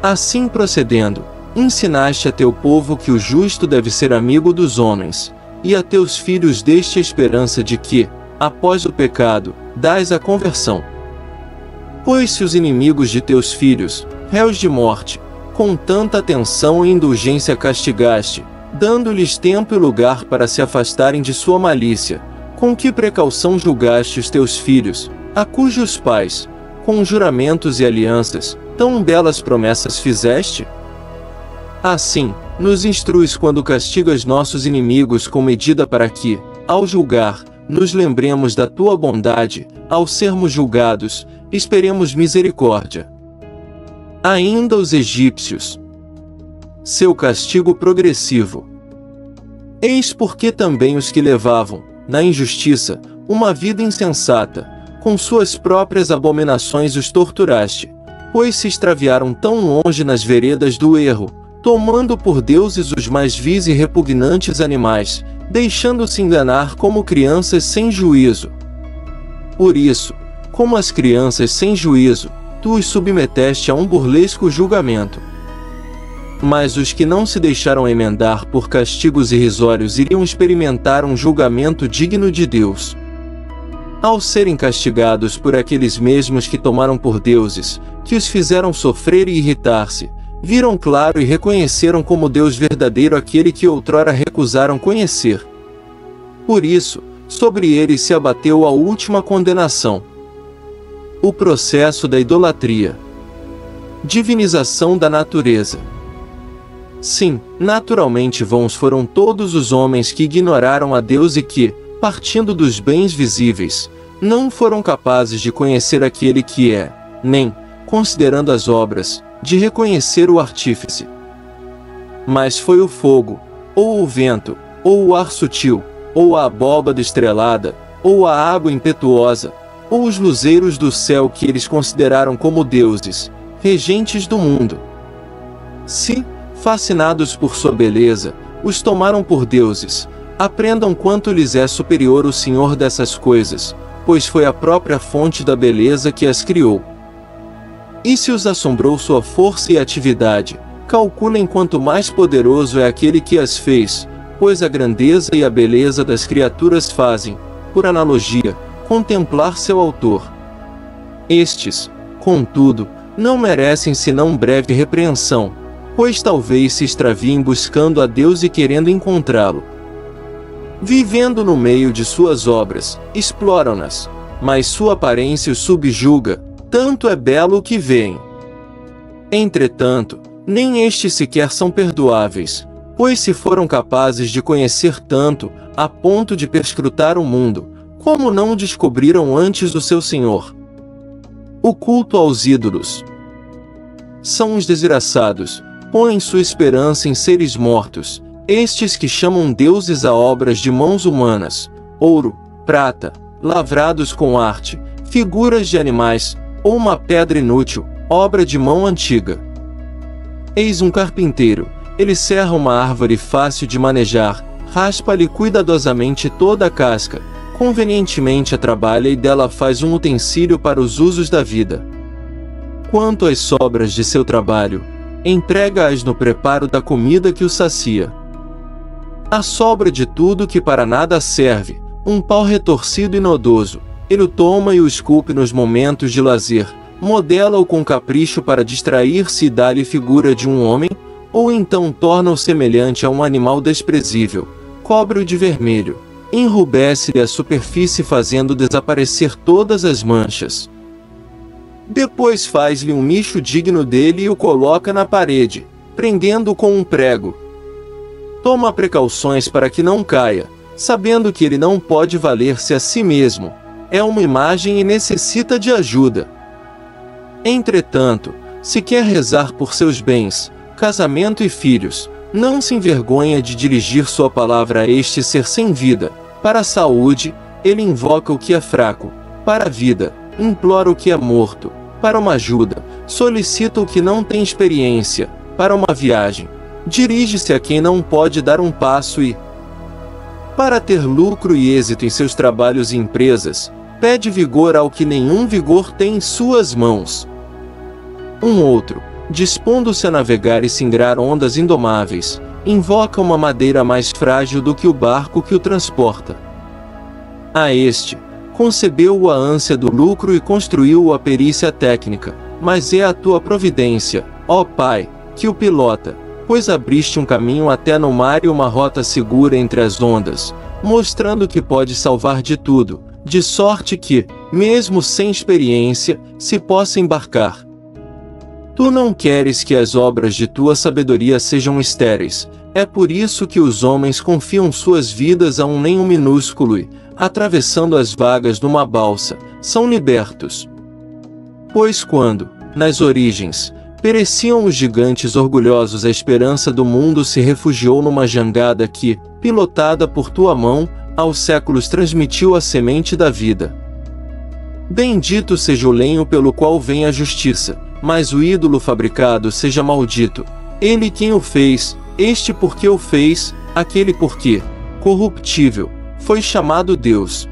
Assim procedendo, ensinaste a teu povo que o justo deve ser amigo dos homens, e a teus filhos deste a esperança de que, após o pecado, dás a conversão. Pois se os inimigos de teus filhos, réus de morte, com tanta atenção e indulgência castigaste, dando-lhes tempo e lugar para se afastarem de sua malícia, com que precaução julgaste os teus filhos, a cujos pais, com juramentos e alianças, tão belas promessas fizeste? Assim, nos instruis quando castigas nossos inimigos com medida para que, ao julgar, nos lembremos da tua bondade, ao sermos julgados, esperemos misericórdia. Ainda os egípcios. Seu castigo progressivo. Eis porque também os que levavam, na injustiça, uma vida insensata, com suas próprias abominações os torturaste, pois se extraviaram tão longe nas veredas do erro, tomando por deuses os mais vis e repugnantes animais, deixando-se enganar como crianças sem juízo. Por isso, como as crianças sem juízo, tu os submeteste a um burlesco julgamento. Mas os que não se deixaram emendar por castigos irrisórios iriam experimentar um julgamento digno de Deus. Ao serem castigados por aqueles mesmos que tomaram por deuses, que os fizeram sofrer e irritar-se, viram claro e reconheceram como Deus verdadeiro aquele que outrora recusaram conhecer. Por isso, sobre eles se abateu a última condenação. O processo da idolatria. Divinização da natureza. Sim, naturalmente vãos foram todos os homens que ignoraram a Deus e que, partindo dos bens visíveis, não foram capazes de conhecer aquele que é, nem, considerando as obras, de reconhecer o artífice. Mas foi o fogo, ou o vento, ou o ar sutil, ou a abóbada estrelada, ou a água impetuosa, ou os luzeiros do céu que eles consideraram como deuses, regentes do mundo. Se, fascinados por sua beleza, os tomaram por deuses, aprendam quanto lhes é superior o Senhor dessas coisas, pois foi a própria fonte da beleza que as criou. E se os assombrou sua força e atividade, calculem quanto mais poderoso é aquele que as fez, pois a grandeza e a beleza das criaturas fazem, por analogia, contemplar seu autor. Estes, contudo, não merecem senão breve repreensão, pois talvez se extraviem buscando a Deus e querendo encontrá-lo. Vivendo no meio de suas obras, exploram-nas, mas sua aparência os subjuga, tanto é belo o que veem. Entretanto, nem estes sequer são perdoáveis, pois se foram capazes de conhecer tanto, a ponto de perscrutar o mundo, como não descobriram antes o seu Senhor? O culto aos ídolos. São os desgraçados, põem sua esperança em seres mortos, estes que chamam deuses a obras de mãos humanas, ouro, prata, lavrados com arte, figuras de animais, ou uma pedra inútil, obra de mão antiga. Eis um carpinteiro, ele serra uma árvore fácil de manejar, raspa-lhe cuidadosamente toda a casca, convenientemente a trabalha e dela faz um utensílio para os usos da vida. Quanto às sobras de seu trabalho, emprega-as no preparo da comida que o sacia. A sobra de tudo que para nada serve, um pau retorcido e nodoso, ele o toma e o esculpe nos momentos de lazer, modela-o com capricho para distrair-se e dá-lhe figura de um homem, ou então torna-o semelhante a um animal desprezível, cobre-o de vermelho, enrubesce-lhe a superfície fazendo desaparecer todas as manchas. Depois faz-lhe um nicho digno dele e o coloca na parede, prendendo-o com um prego. Toma precauções para que não caia, sabendo que ele não pode valer-se a si mesmo, é uma imagem e necessita de ajuda. Entretanto, se quer rezar por seus bens, casamento e filhos, não se envergonha de dirigir sua palavra a este ser sem vida. Para a saúde, ele invoca o que é fraco, para a vida, implora o que é morto, para uma ajuda, solicita o que não tem experiência, para uma viagem, dirige-se a quem não pode dar um passo e, para ter lucro e êxito em seus trabalhos e empresas, pede vigor ao que nenhum vigor tem em suas mãos. Um outro, dispondo-se a navegar e singrar ondas indomáveis, invoca uma madeira mais frágil do que o barco que o transporta. A este, concebeu-o a ânsia do lucro e construiu-o a perícia técnica, mas é a tua providência, ó Pai, que o pilota, pois abriste um caminho até no mar e uma rota segura entre as ondas, mostrando que pode salvar de tudo, de sorte que, mesmo sem experiência, se possa embarcar. Tu não queres que as obras de tua sabedoria sejam estéreis, é por isso que os homens confiam suas vidas a um nenhum minúsculo e, atravessando as vagas numa balsa, são libertos. Pois quando, nas origens, pereciam os gigantes orgulhosos, a esperança do mundo se refugiou numa jangada que, pilotada por tua mão, aos séculos transmitiu a semente da vida. Bendito seja o lenho pelo qual vem a justiça, mas o ídolo fabricado seja maldito. Ele quem o fez, este porque o fez, aquele porque, corruptível, foi chamado Deus.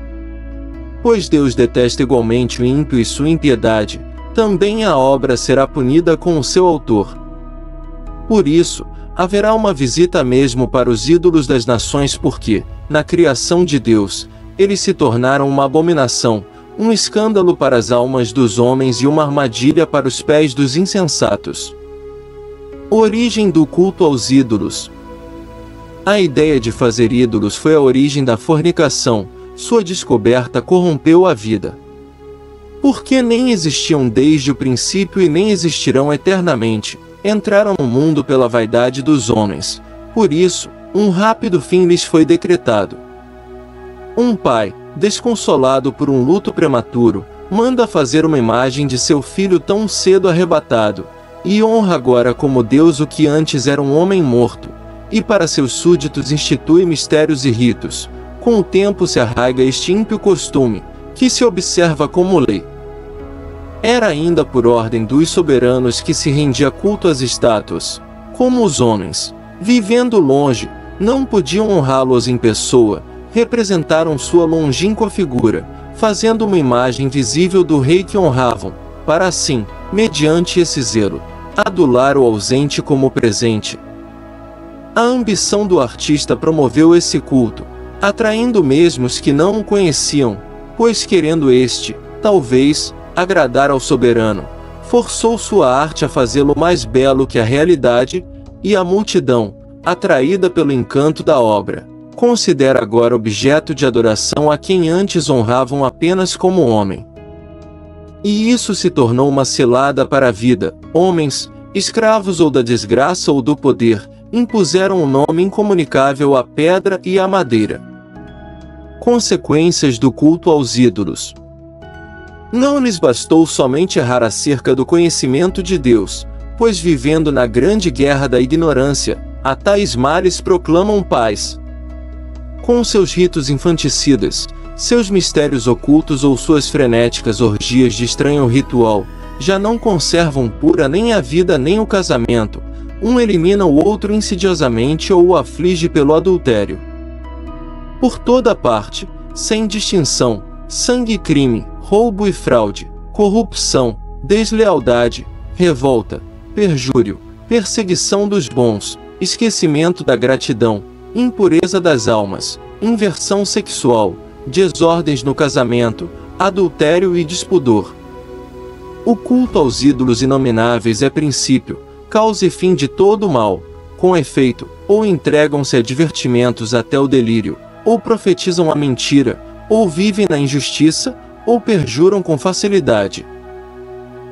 Pois Deus detesta igualmente o ímpio e sua impiedade, também a obra será punida com o seu autor. Por isso, haverá uma visita mesmo para os ídolos das nações porque, na criação de Deus, eles se tornaram uma abominação, um escândalo para as almas dos homens e uma armadilha para os pés dos insensatos. Origem do culto aos ídolos. A ideia de fazer ídolos foi a origem da fornicação, sua descoberta corrompeu a vida. Porque nem existiam desde o princípio e nem existirão eternamente, entraram no mundo pela vaidade dos homens, por isso, um rápido fim lhes foi decretado. Um pai, desconsolado por um luto prematuro, manda fazer uma imagem de seu filho tão cedo arrebatado, e honra agora como Deus o que antes era um homem morto, e para seus súditos institui mistérios e ritos. Com o tempo se arraiga este ímpio costume, que se observa como lei. Era ainda por ordem dos soberanos que se rendia culto às estátuas, como os homens, vivendo longe, não podiam honrá-los em pessoa, representaram sua longínqua figura, fazendo uma imagem visível do rei que honravam, para assim, mediante esse zelo, adular o ausente como presente. A ambição do artista promoveu esse culto, atraindo mesmo os que não o conheciam, pois querendo este, talvez, agradar ao soberano, forçou sua arte a fazê-lo mais belo que a realidade, e a multidão, atraída pelo encanto da obra, considera agora objeto de adoração a quem antes honravam apenas como homem. E isso se tornou uma cilada para a vida. Homens, escravos ou da desgraça ou do poder, impuseram um nome incomunicável à pedra e à madeira. Consequências do culto aos ídolos. Não lhes bastou somente errar acerca do conhecimento de Deus, pois vivendo na grande guerra da ignorância, a tais males proclamam paz. Com seus ritos infanticidas, seus mistérios ocultos ou suas frenéticas orgias de estranho ritual, já não conservam pura nem a vida nem o casamento, um elimina o outro insidiosamente ou o aflige pelo adultério. Por toda parte, sem distinção, sangue e crime, roubo e fraude, corrupção, deslealdade, revolta, perjúrio, perseguição dos bons, esquecimento da gratidão, impureza das almas, inversão sexual, desordens no casamento, adultério e despudor. O culto aos ídolos inomináveis é princípio, causa e fim de todo o mal. Com efeito, ou entregam-se a divertimentos até o delírio, ou profetizam a mentira, ou vivem na injustiça, ou perjuram com facilidade.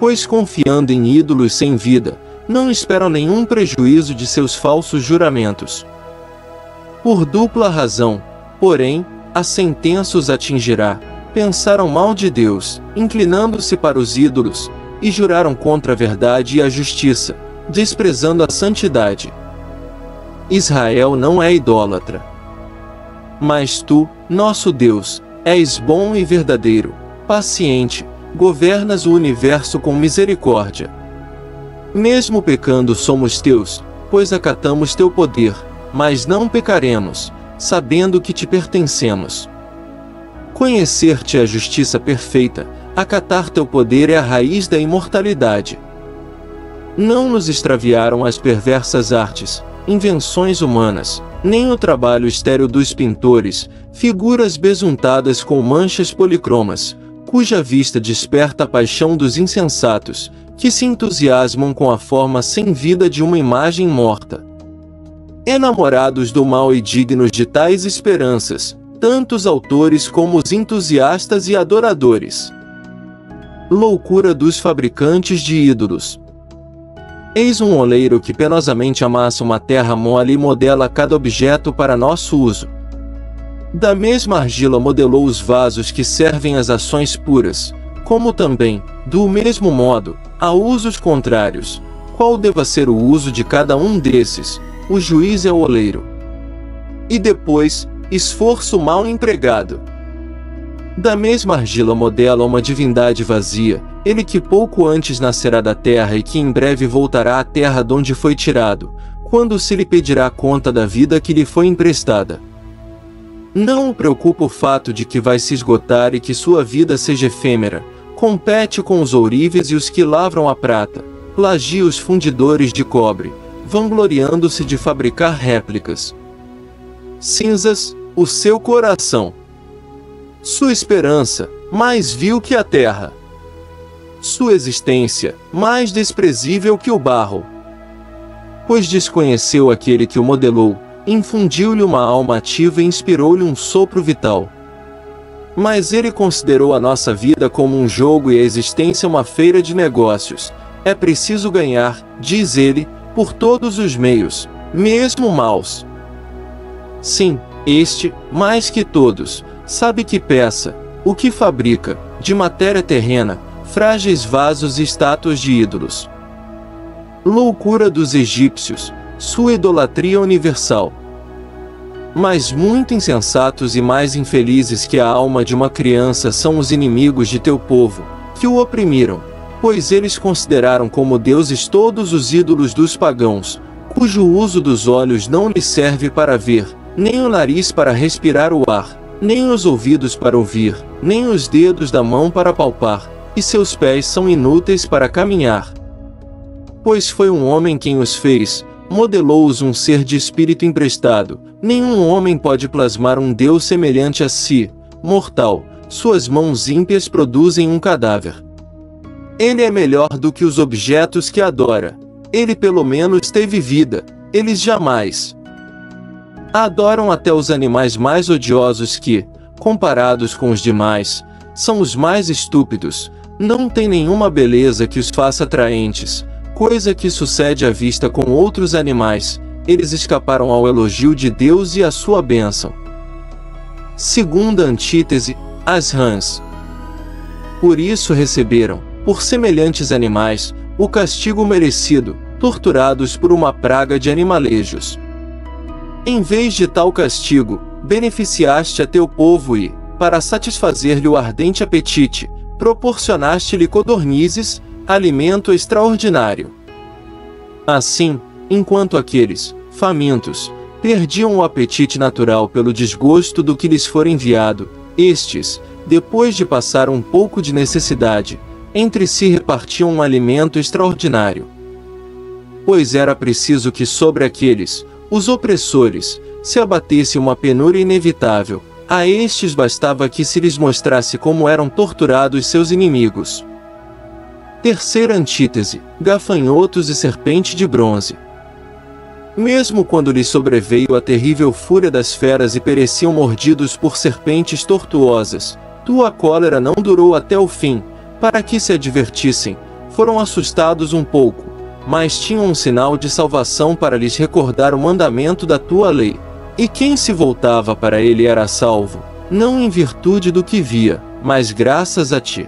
Pois confiando em ídolos sem vida, não esperam nenhum prejuízo de seus falsos juramentos. Por dupla razão, porém, a sentença os atingirá. Pensaram mal de Deus, inclinando-se para os ídolos, e juraram contra a verdade e a justiça, desprezando a santidade. Israel não é idólatra. Mas tu, nosso Deus, és bom e verdadeiro, paciente, governas o universo com misericórdia. Mesmo pecando somos teus, pois acatamos teu poder, mas não pecaremos, sabendo que te pertencemos. Conhecer-te é a justiça perfeita, acatar teu poder é a raiz da imortalidade. Não nos extraviaram as perversas artes, invenções humanas, nem o trabalho estéril dos pintores, figuras besuntadas com manchas policromas, cuja vista desperta a paixão dos insensatos, que se entusiasmam com a forma sem vida de uma imagem morta. Enamorados do mal e dignos de tais esperanças, tanto os autores como os entusiastas e adoradores. Loucura dos fabricantes de ídolos. Eis um oleiro que penosamente amassa uma terra mole e modela cada objeto para nosso uso. Da mesma argila modelou os vasos que servem às ações puras, como também, do mesmo modo, há usos contrários. Qual deva ser o uso de cada um desses? O juiz é o oleiro. E depois, esforço mal empregado. Da mesma argila modela uma divindade vazia, ele que pouco antes nascerá da terra e que em breve voltará à terra donde foi tirado, quando se lhe pedirá conta da vida que lhe foi emprestada. Não o preocupa o fato de que vai se esgotar e que sua vida seja efêmera. Compete com os ourives e os que lavram a prata, plagia os fundidores de cobre, vangloriando-se de fabricar réplicas. Cinzas, o seu coração. Sua esperança, mais vil que a terra. Sua existência, mais desprezível que o barro. Pois desconheceu aquele que o modelou, infundiu-lhe uma alma ativa e inspirou-lhe um sopro vital. Mas ele considerou a nossa vida como um jogo e a existência uma feira de negócios. É preciso ganhar, diz ele, por todos os meios, mesmo maus. Sim, este, mais que todos, sabe que peça, o que fabrica, de matéria terrena, frágeis vasos e estátuas de ídolos. Loucura dos egípcios, sua idolatria universal. Mas muito insensatos e mais infelizes que a alma de uma criança são os inimigos de teu povo, que o oprimiram, pois eles consideraram como deuses todos os ídolos dos pagãos, cujo uso dos olhos não lhe serve para ver, nem o nariz para respirar o ar, nem os ouvidos para ouvir, nem os dedos da mão para palpar, e seus pés são inúteis para caminhar. Pois foi um homem quem os fez, modelou-os um ser de espírito emprestado. Nenhum homem pode plasmar um Deus semelhante a si, mortal, suas mãos ímpias produzem um cadáver. Ele é melhor do que os objetos que adora. Ele pelo menos teve vida, eles jamais. Adoram até os animais mais odiosos que, comparados com os demais, são os mais estúpidos, não têm nenhuma beleza que os faça atraentes, coisa que sucede à vista com outros animais. Eles escaparam ao elogio de Deus e à sua bênção. Segunda antítese, as rãs. Por isso receberam, por semelhantes animais, o castigo merecido, torturados por uma praga de animalejos. Em vez de tal castigo, beneficiaste a teu povo e, para satisfazer-lhe o ardente apetite, proporcionaste-lhe codornizes, alimento extraordinário. Assim, enquanto aqueles, famintos, perdiam o apetite natural pelo desgosto do que lhes for enviado, estes, depois de passar um pouco de necessidade, entre si repartiam um alimento extraordinário. Pois era preciso que sobre aqueles, os opressores, se abatesse uma penúria inevitável. A estes bastava que se lhes mostrasse como eram torturados seus inimigos. Terceira antítese, gafanhotos e serpente de bronze. Mesmo quando lhes sobreveio a terrível fúria das feras e pereciam mordidos por serpentes tortuosas, tua cólera não durou até o fim, para que se advertissem, foram assustados um pouco, mas tinham um sinal de salvação para lhes recordar o mandamento da tua lei. E quem se voltava para ele era salvo, não em virtude do que via, mas graças a ti,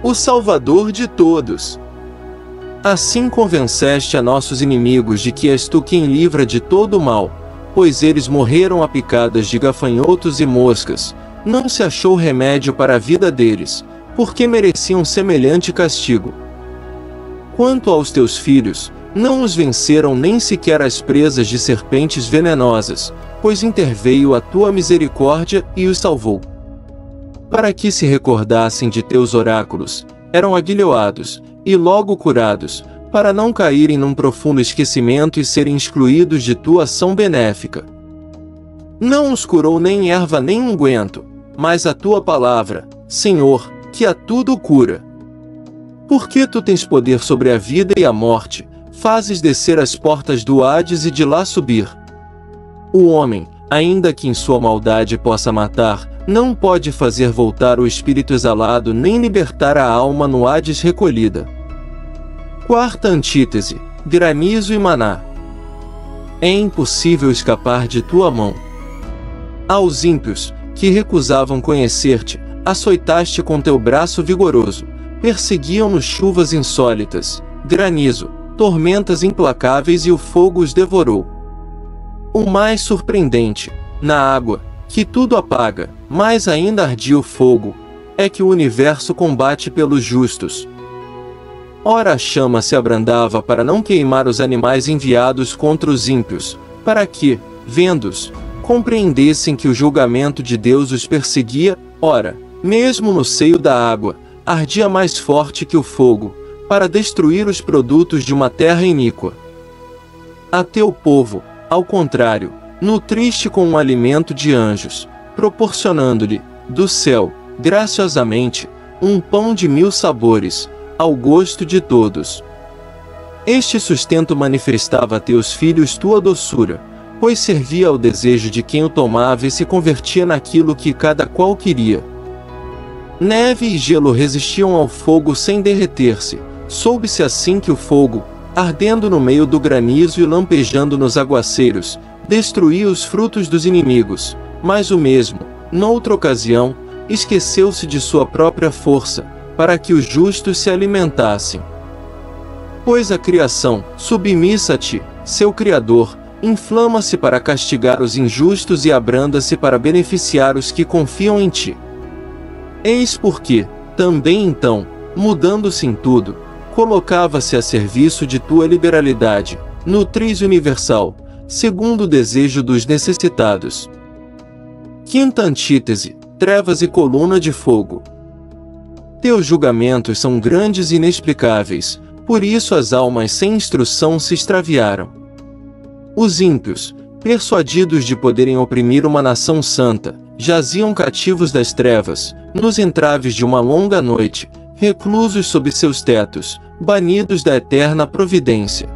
o Salvador de todos. Assim convenceste a nossos inimigos de que és tu quem livra de todo o mal, pois eles morreram a picadas de gafanhotos e moscas. Não se achou remédio para a vida deles, porque mereciam semelhante castigo. Quanto aos teus filhos, não os venceram nem sequer as presas de serpentes venenosas, pois interveio a tua misericórdia e os salvou. Para que se recordassem de teus oráculos, eram aguilhoados, e logo curados, para não caírem num profundo esquecimento e serem excluídos de tua ação benéfica. Não os curou nem erva nem unguento, mas a tua palavra, Senhor, que a tudo cura. Porque tu tens poder sobre a vida e a morte, fazes descer as portas do Hades e de lá subir. O homem, ainda que em sua maldade possa matar, não pode fazer voltar o espírito exalado nem libertar a alma no Hades recolhida. Quarta antítese, granizo e maná. É impossível escapar de tua mão. Aos ímpios, que recusavam conhecer-te, açoitaste com teu braço vigoroso, perseguiam-nos chuvas insólitas, granizo, tormentas implacáveis e o fogo os devorou. O mais surpreendente, na água, que tudo apaga, mas ainda ardia o fogo, é que o universo combate pelos justos. Ora a chama se abrandava para não queimar os animais enviados contra os ímpios, para que, vendo-os, compreendessem que o julgamento de Deus os perseguia. Ora, mesmo no seio da água, ardia mais forte que o fogo, para destruir os produtos de uma terra iníqua. A teu povo, ao contrário, nutriste com um alimento de anjos, proporcionando-lhe, do céu, graciosamente, um pão de 1000 sabores, ao gosto de todos. Este sustento manifestava a teus filhos tua doçura, pois servia ao desejo de quem o tomava e se convertia naquilo que cada qual queria. Neve e gelo resistiam ao fogo sem derreter-se. Soube-se assim que o fogo, ardendo no meio do granizo e lampejando nos aguaceiros, destruía os frutos dos inimigos, mas o mesmo, noutra ocasião, esqueceu-se de sua própria força, para que os justos se alimentassem. Pois a criação, submissa a ti, seu Criador, inflama-se para castigar os injustos e abranda-se para beneficiar os que confiam em ti. Eis porque, também então, mudando-se em tudo, colocava-se a serviço de tua liberalidade, nutriz universal, segundo o desejo dos necessitados. Quinta antítese: trevas e coluna de fogo. Teus julgamentos são grandes e inexplicáveis, por isso as almas sem instrução se extraviaram. Os ímpios, persuadidos de poderem oprimir uma nação santa, jaziam cativos das trevas, nos entraves de uma longa noite, reclusos sob seus tetos, banidos da eterna providência.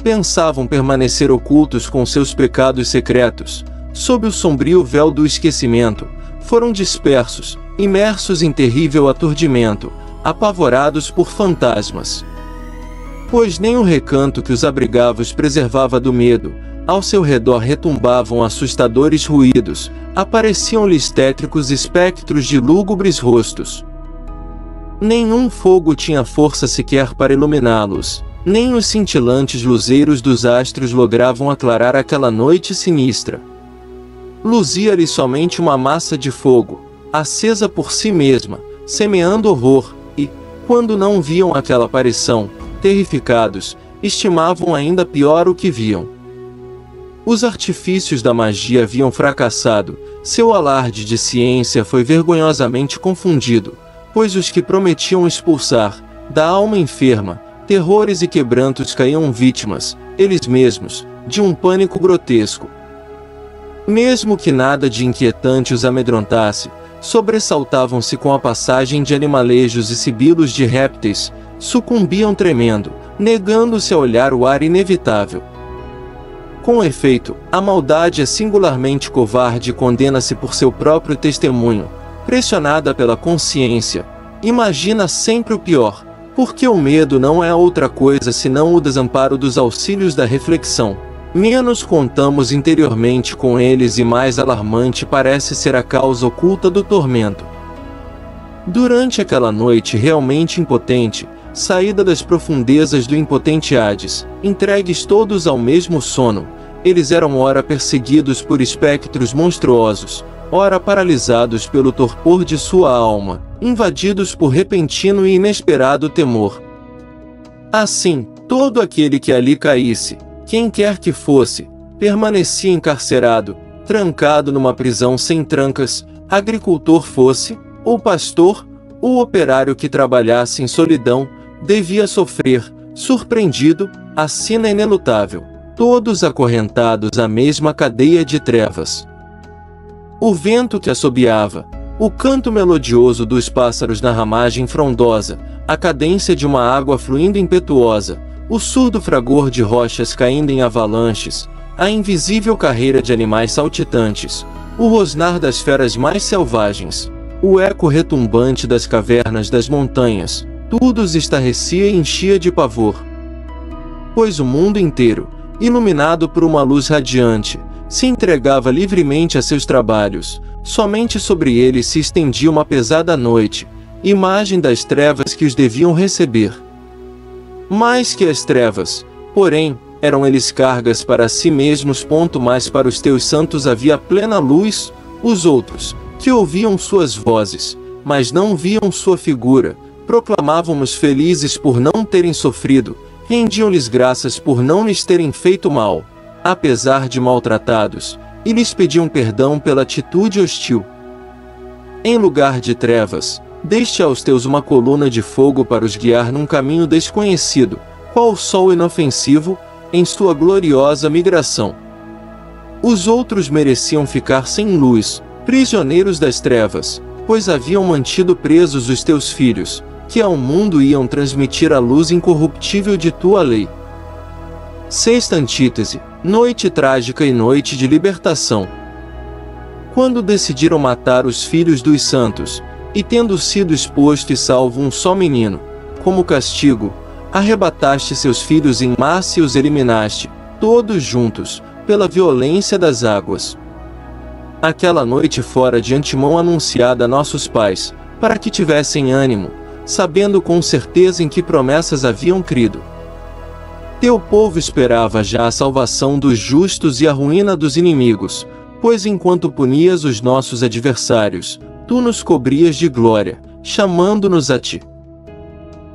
Pensavam permanecer ocultos com seus pecados secretos, sob o sombrio véu do esquecimento, foram dispersos, imersos em terrível aturdimento, apavorados por fantasmas. Pois nem o recanto que os abrigava os preservava do medo, ao seu redor retumbavam assustadores ruídos, apareciam-lhes tétricos espectros de lúgubres rostos. Nenhum fogo tinha força sequer para iluminá-los, nem os cintilantes luzeiros dos astros logravam aclarar aquela noite sinistra. Luzia-lhe somente uma massa de fogo, acesa por si mesma, semeando horror, e, quando não viam aquela aparição, terrificados, estimavam ainda pior o que viam. Os artifícios da magia haviam fracassado, seu alarde de ciência foi vergonhosamente confundido, pois os que prometiam expulsar, da alma enferma, terrores e quebrantos caíam vítimas, eles mesmos, de um pânico grotesco. Mesmo que nada de inquietante os amedrontasse, sobressaltavam-se com a passagem de animalejos e sibilos de répteis, sucumbiam tremendo, negando-se a olhar o ar inevitável. Com efeito, a maldade é singularmente covarde e condena-se por seu próprio testemunho, pressionada pela consciência, imagina sempre o pior, porque o medo não é outra coisa senão o desamparo dos auxílios da reflexão. Menos contamos interiormente com eles e mais alarmante parece ser a causa oculta do tormento. Durante aquela noite realmente impotente, saída das profundezas do impotente Hades, entregues todos ao mesmo sono, eles eram ora perseguidos por espectros monstruosos, ora paralisados pelo torpor de sua alma, invadidos por repentino e inesperado temor. Assim, todo aquele que ali caísse, quem quer que fosse, permanecia encarcerado, trancado numa prisão sem trancas, agricultor fosse, ou pastor, ou operário que trabalhasse em solidão, devia sofrer, surpreendido, a sina inelutável, todos acorrentados à mesma cadeia de trevas. O vento que assobiava, o canto melodioso dos pássaros na ramagem frondosa, a cadência de uma água fluindo impetuosa, o surdo fragor de rochas caindo em avalanches, a invisível carreira de animais saltitantes, o rosnar das feras mais selvagens, o eco retumbante das cavernas das montanhas, tudo os estarrecia e enchia de pavor. Pois o mundo inteiro, iluminado por uma luz radiante, se entregava livremente a seus trabalhos, somente sobre ele se estendia uma pesada noite, imagem das trevas que os deviam receber. Mais que as trevas, porém, eram eles cargas para si mesmos. Mas para os teus santos havia plena luz. Os outros, que ouviam suas vozes, mas não viam sua figura, proclamavam-nos felizes por não terem sofrido, rendiam-lhes graças por não lhes terem feito mal, apesar de maltratados, e lhes pediam perdão pela atitude hostil. Em lugar de trevas, deste aos teus uma coluna de fogo para os guiar num caminho desconhecido, qual o sol inofensivo, em sua gloriosa migração. Os outros mereciam ficar sem luz, prisioneiros das trevas, pois haviam mantido presos os teus filhos, que ao mundo iam transmitir a luz incorruptível de tua lei. Sexta antítese, noite trágica e noite de libertação. Quando decidiram matar os filhos dos santos, e tendo sido exposto e salvo um só menino, como castigo, arrebataste seus filhos em massa e os eliminaste, todos juntos, pela violência das águas. Aquela noite fora de antemão anunciada a nossos pais, para que tivessem ânimo, sabendo com certeza em que promessas haviam crido. Teu povo esperava já a salvação dos justos e a ruína dos inimigos, pois enquanto punias os nossos adversários, tu nos cobrias de glória, chamando-nos a ti.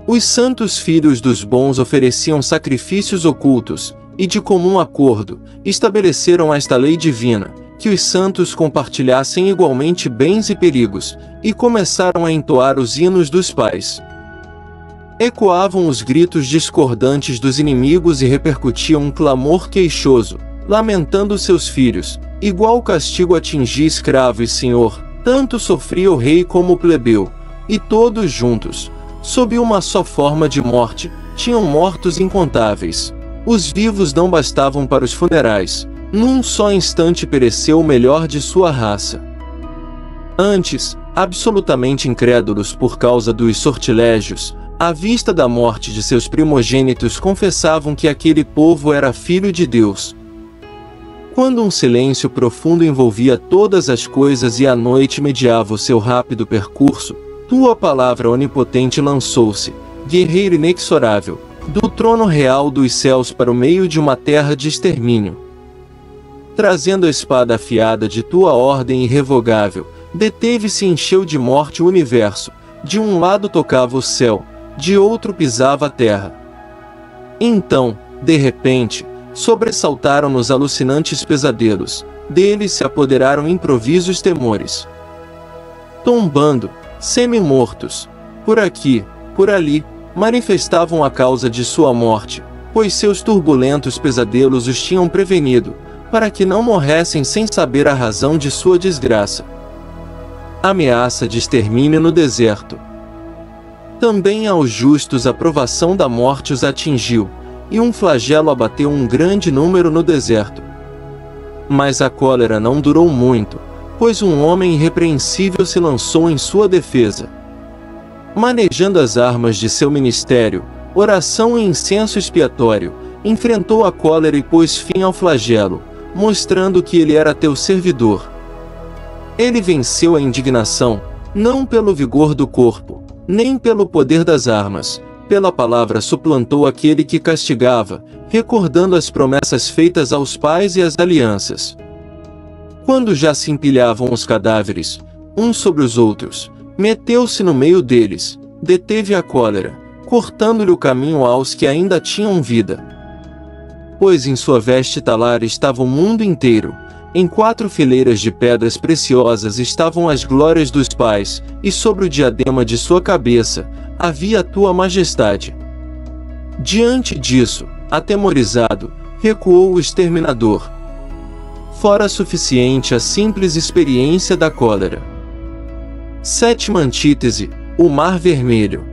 Os santos filhos dos bons ofereciam sacrifícios ocultos, e de comum acordo, estabeleceram esta lei divina, que os santos compartilhassem igualmente bens e perigos, e começaram a entoar os hinos dos pais. Ecoavam os gritos discordantes dos inimigos e repercutiam um clamor queixoso, lamentando seus filhos. Igual castigo atingia escravo e senhor, tanto sofria o rei como o plebeu, e todos juntos, sob uma só forma de morte, tinham mortos incontáveis. Os vivos não bastavam para os funerais, num só instante pereceu o melhor de sua raça. Antes, absolutamente incrédulos por causa dos sortilégios, à vista da morte de seus primogênitos confessavam que aquele povo era filho de Deus. Quando um silêncio profundo envolvia todas as coisas e a noite mediava o seu rápido percurso, tua palavra onipotente lançou-se, guerreiro inexorável, do trono real dos céus para o meio de uma terra de extermínio. Trazendo a espada afiada de tua ordem irrevogável, deteve-se e encheu de morte o universo, de um lado tocava o céu, de outro pisava a terra. Então, de repente, sobressaltaram-nos alucinantes pesadelos, deles se apoderaram improvisos temores. Tombando, semi-mortos, por aqui, por ali, manifestavam a causa de sua morte, pois seus turbulentos pesadelos os tinham prevenido, para que não morressem sem saber a razão de sua desgraça. Ameaça de extermínio no deserto. Também aos justos a provação da morte os atingiu, e um flagelo abateu um grande número no deserto. Mas a cólera não durou muito, pois um homem irrepreensível se lançou em sua defesa. Manejando as armas de seu ministério, oração e incenso expiatório, enfrentou a cólera e pôs fim ao flagelo, mostrando que ele era teu servidor. Ele venceu a indignação, não pelo vigor do corpo, nem pelo poder das armas, pela palavra suplantou aquele que castigava, recordando as promessas feitas aos pais e as alianças. Quando já se empilhavam os cadáveres, uns sobre os outros, meteu-se no meio deles, deteve a cólera, cortando-lhe o caminho aos que ainda tinham vida. Pois em sua veste talar estava o mundo inteiro, em 4 fileiras de pedras preciosas estavam as glórias dos pais, e sobre o diadema de sua cabeça, havia a tua majestade. Diante disso, atemorizado, recuou o exterminador. Fora suficiente a simples experiência da cólera. Sétima antítese, o Mar Vermelho.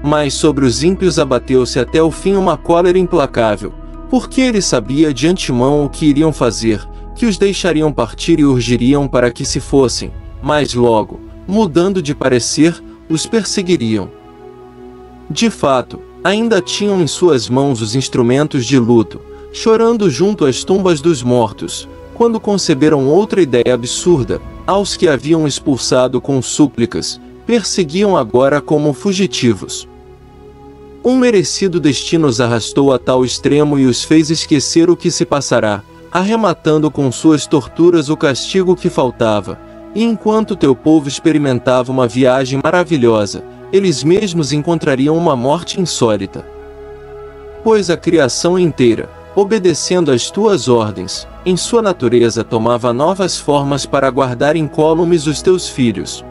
Mas sobre os ímpios abateu-se até o fim uma cólera implacável, porque ele sabia de antemão o que iriam fazer, que os deixariam partir e urgiriam para que se fossem, mas logo, mudando de parecer, os perseguiriam. De fato, ainda tinham em suas mãos os instrumentos de luto, chorando junto às tumbas dos mortos, quando conceberam outra ideia absurda, aos que haviam expulsado com súplicas, perseguiam agora como fugitivos. Um merecido destino os arrastou a tal extremo e os fez esquecer o que se passará, arrematando com suas torturas o castigo que faltava. E enquanto teu povo experimentava uma viagem maravilhosa, eles mesmos encontrariam uma morte insólita. Pois a criação inteira, obedecendo às tuas ordens, em sua natureza tomava novas formas para guardar incólumes os teus filhos.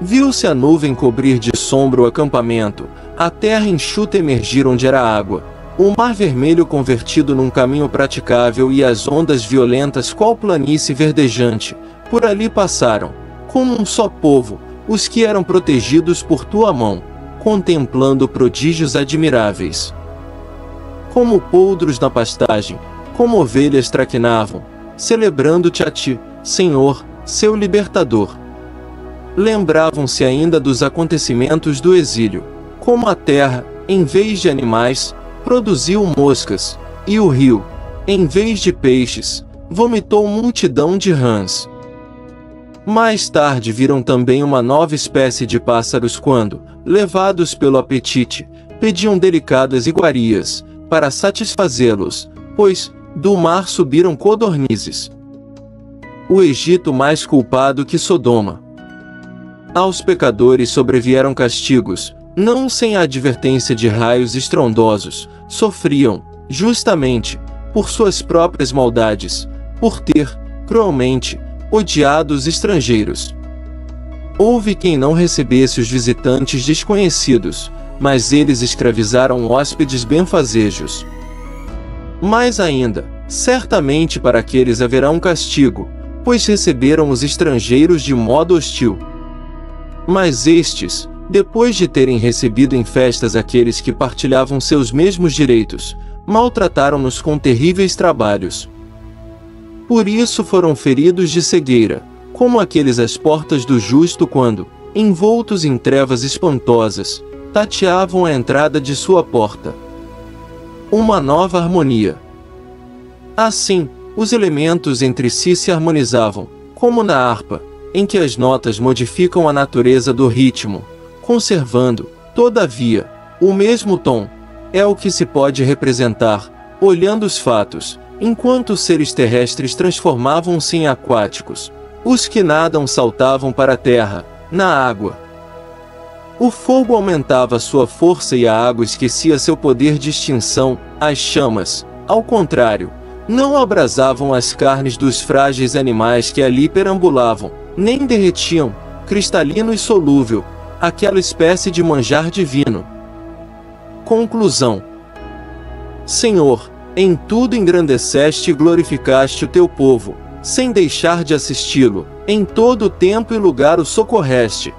Viu-se a nuvem cobrir de sombra o acampamento, a terra enxuta emergir onde era água, o mar vermelho convertido num caminho praticável e as ondas violentas qual planície verdejante, por ali passaram, como um só povo, os que eram protegidos por tua mão, contemplando prodígios admiráveis. Como poldros na pastagem, como ovelhas traquinavam, celebrando-te a ti, Senhor, seu libertador. Lembravam-se ainda dos acontecimentos do exílio, como a terra, em vez de animais, produziu moscas, e o rio, em vez de peixes, vomitou multidão de rãs. Mais tarde viram também uma nova espécie de pássaros quando, levados pelo apetite, pediam delicadas iguarias, para satisfazê-los, pois, do mar subiram codornizes. O Egito mais culpado que Sodoma. Aos pecadores sobrevieram castigos, não sem a advertência de raios estrondosos, sofriam, justamente, por suas próprias maldades, por ter, cruelmente, odiado os estrangeiros. Houve quem não recebesse os visitantes desconhecidos, mas eles escravizaram hóspedes benfazejos. Mais ainda, certamente para aqueles haverá um castigo, pois receberam os estrangeiros de modo hostil. Mas estes, depois de terem recebido em festas aqueles que partilhavam seus mesmos direitos, maltrataram-nos com terríveis trabalhos. Por isso foram feridos de cegueira, como aqueles às portas do justo quando, envoltos em trevas espantosas, tateavam a entrada de sua porta. Uma nova harmonia. Assim, os elementos entre si se harmonizavam, como na harpa, em que as notas modificam a natureza do ritmo, conservando, todavia, o mesmo tom. É o que se pode representar, olhando os fatos, enquanto os seres terrestres transformavam-se em aquáticos. Os que nadam saltavam para a terra, na água. O fogo aumentava sua força e a água esquecia seu poder de extinção. As chamas, ao contrário, não abrasavam as carnes dos frágeis animais que ali perambulavam, nem derretiam, cristalino e solúvel, aquela espécie de manjar divino. Conclusão. Senhor, em tudo engrandeceste e glorificaste o teu povo, sem deixar de assisti-lo, em todo o tempo e lugar o socorreste,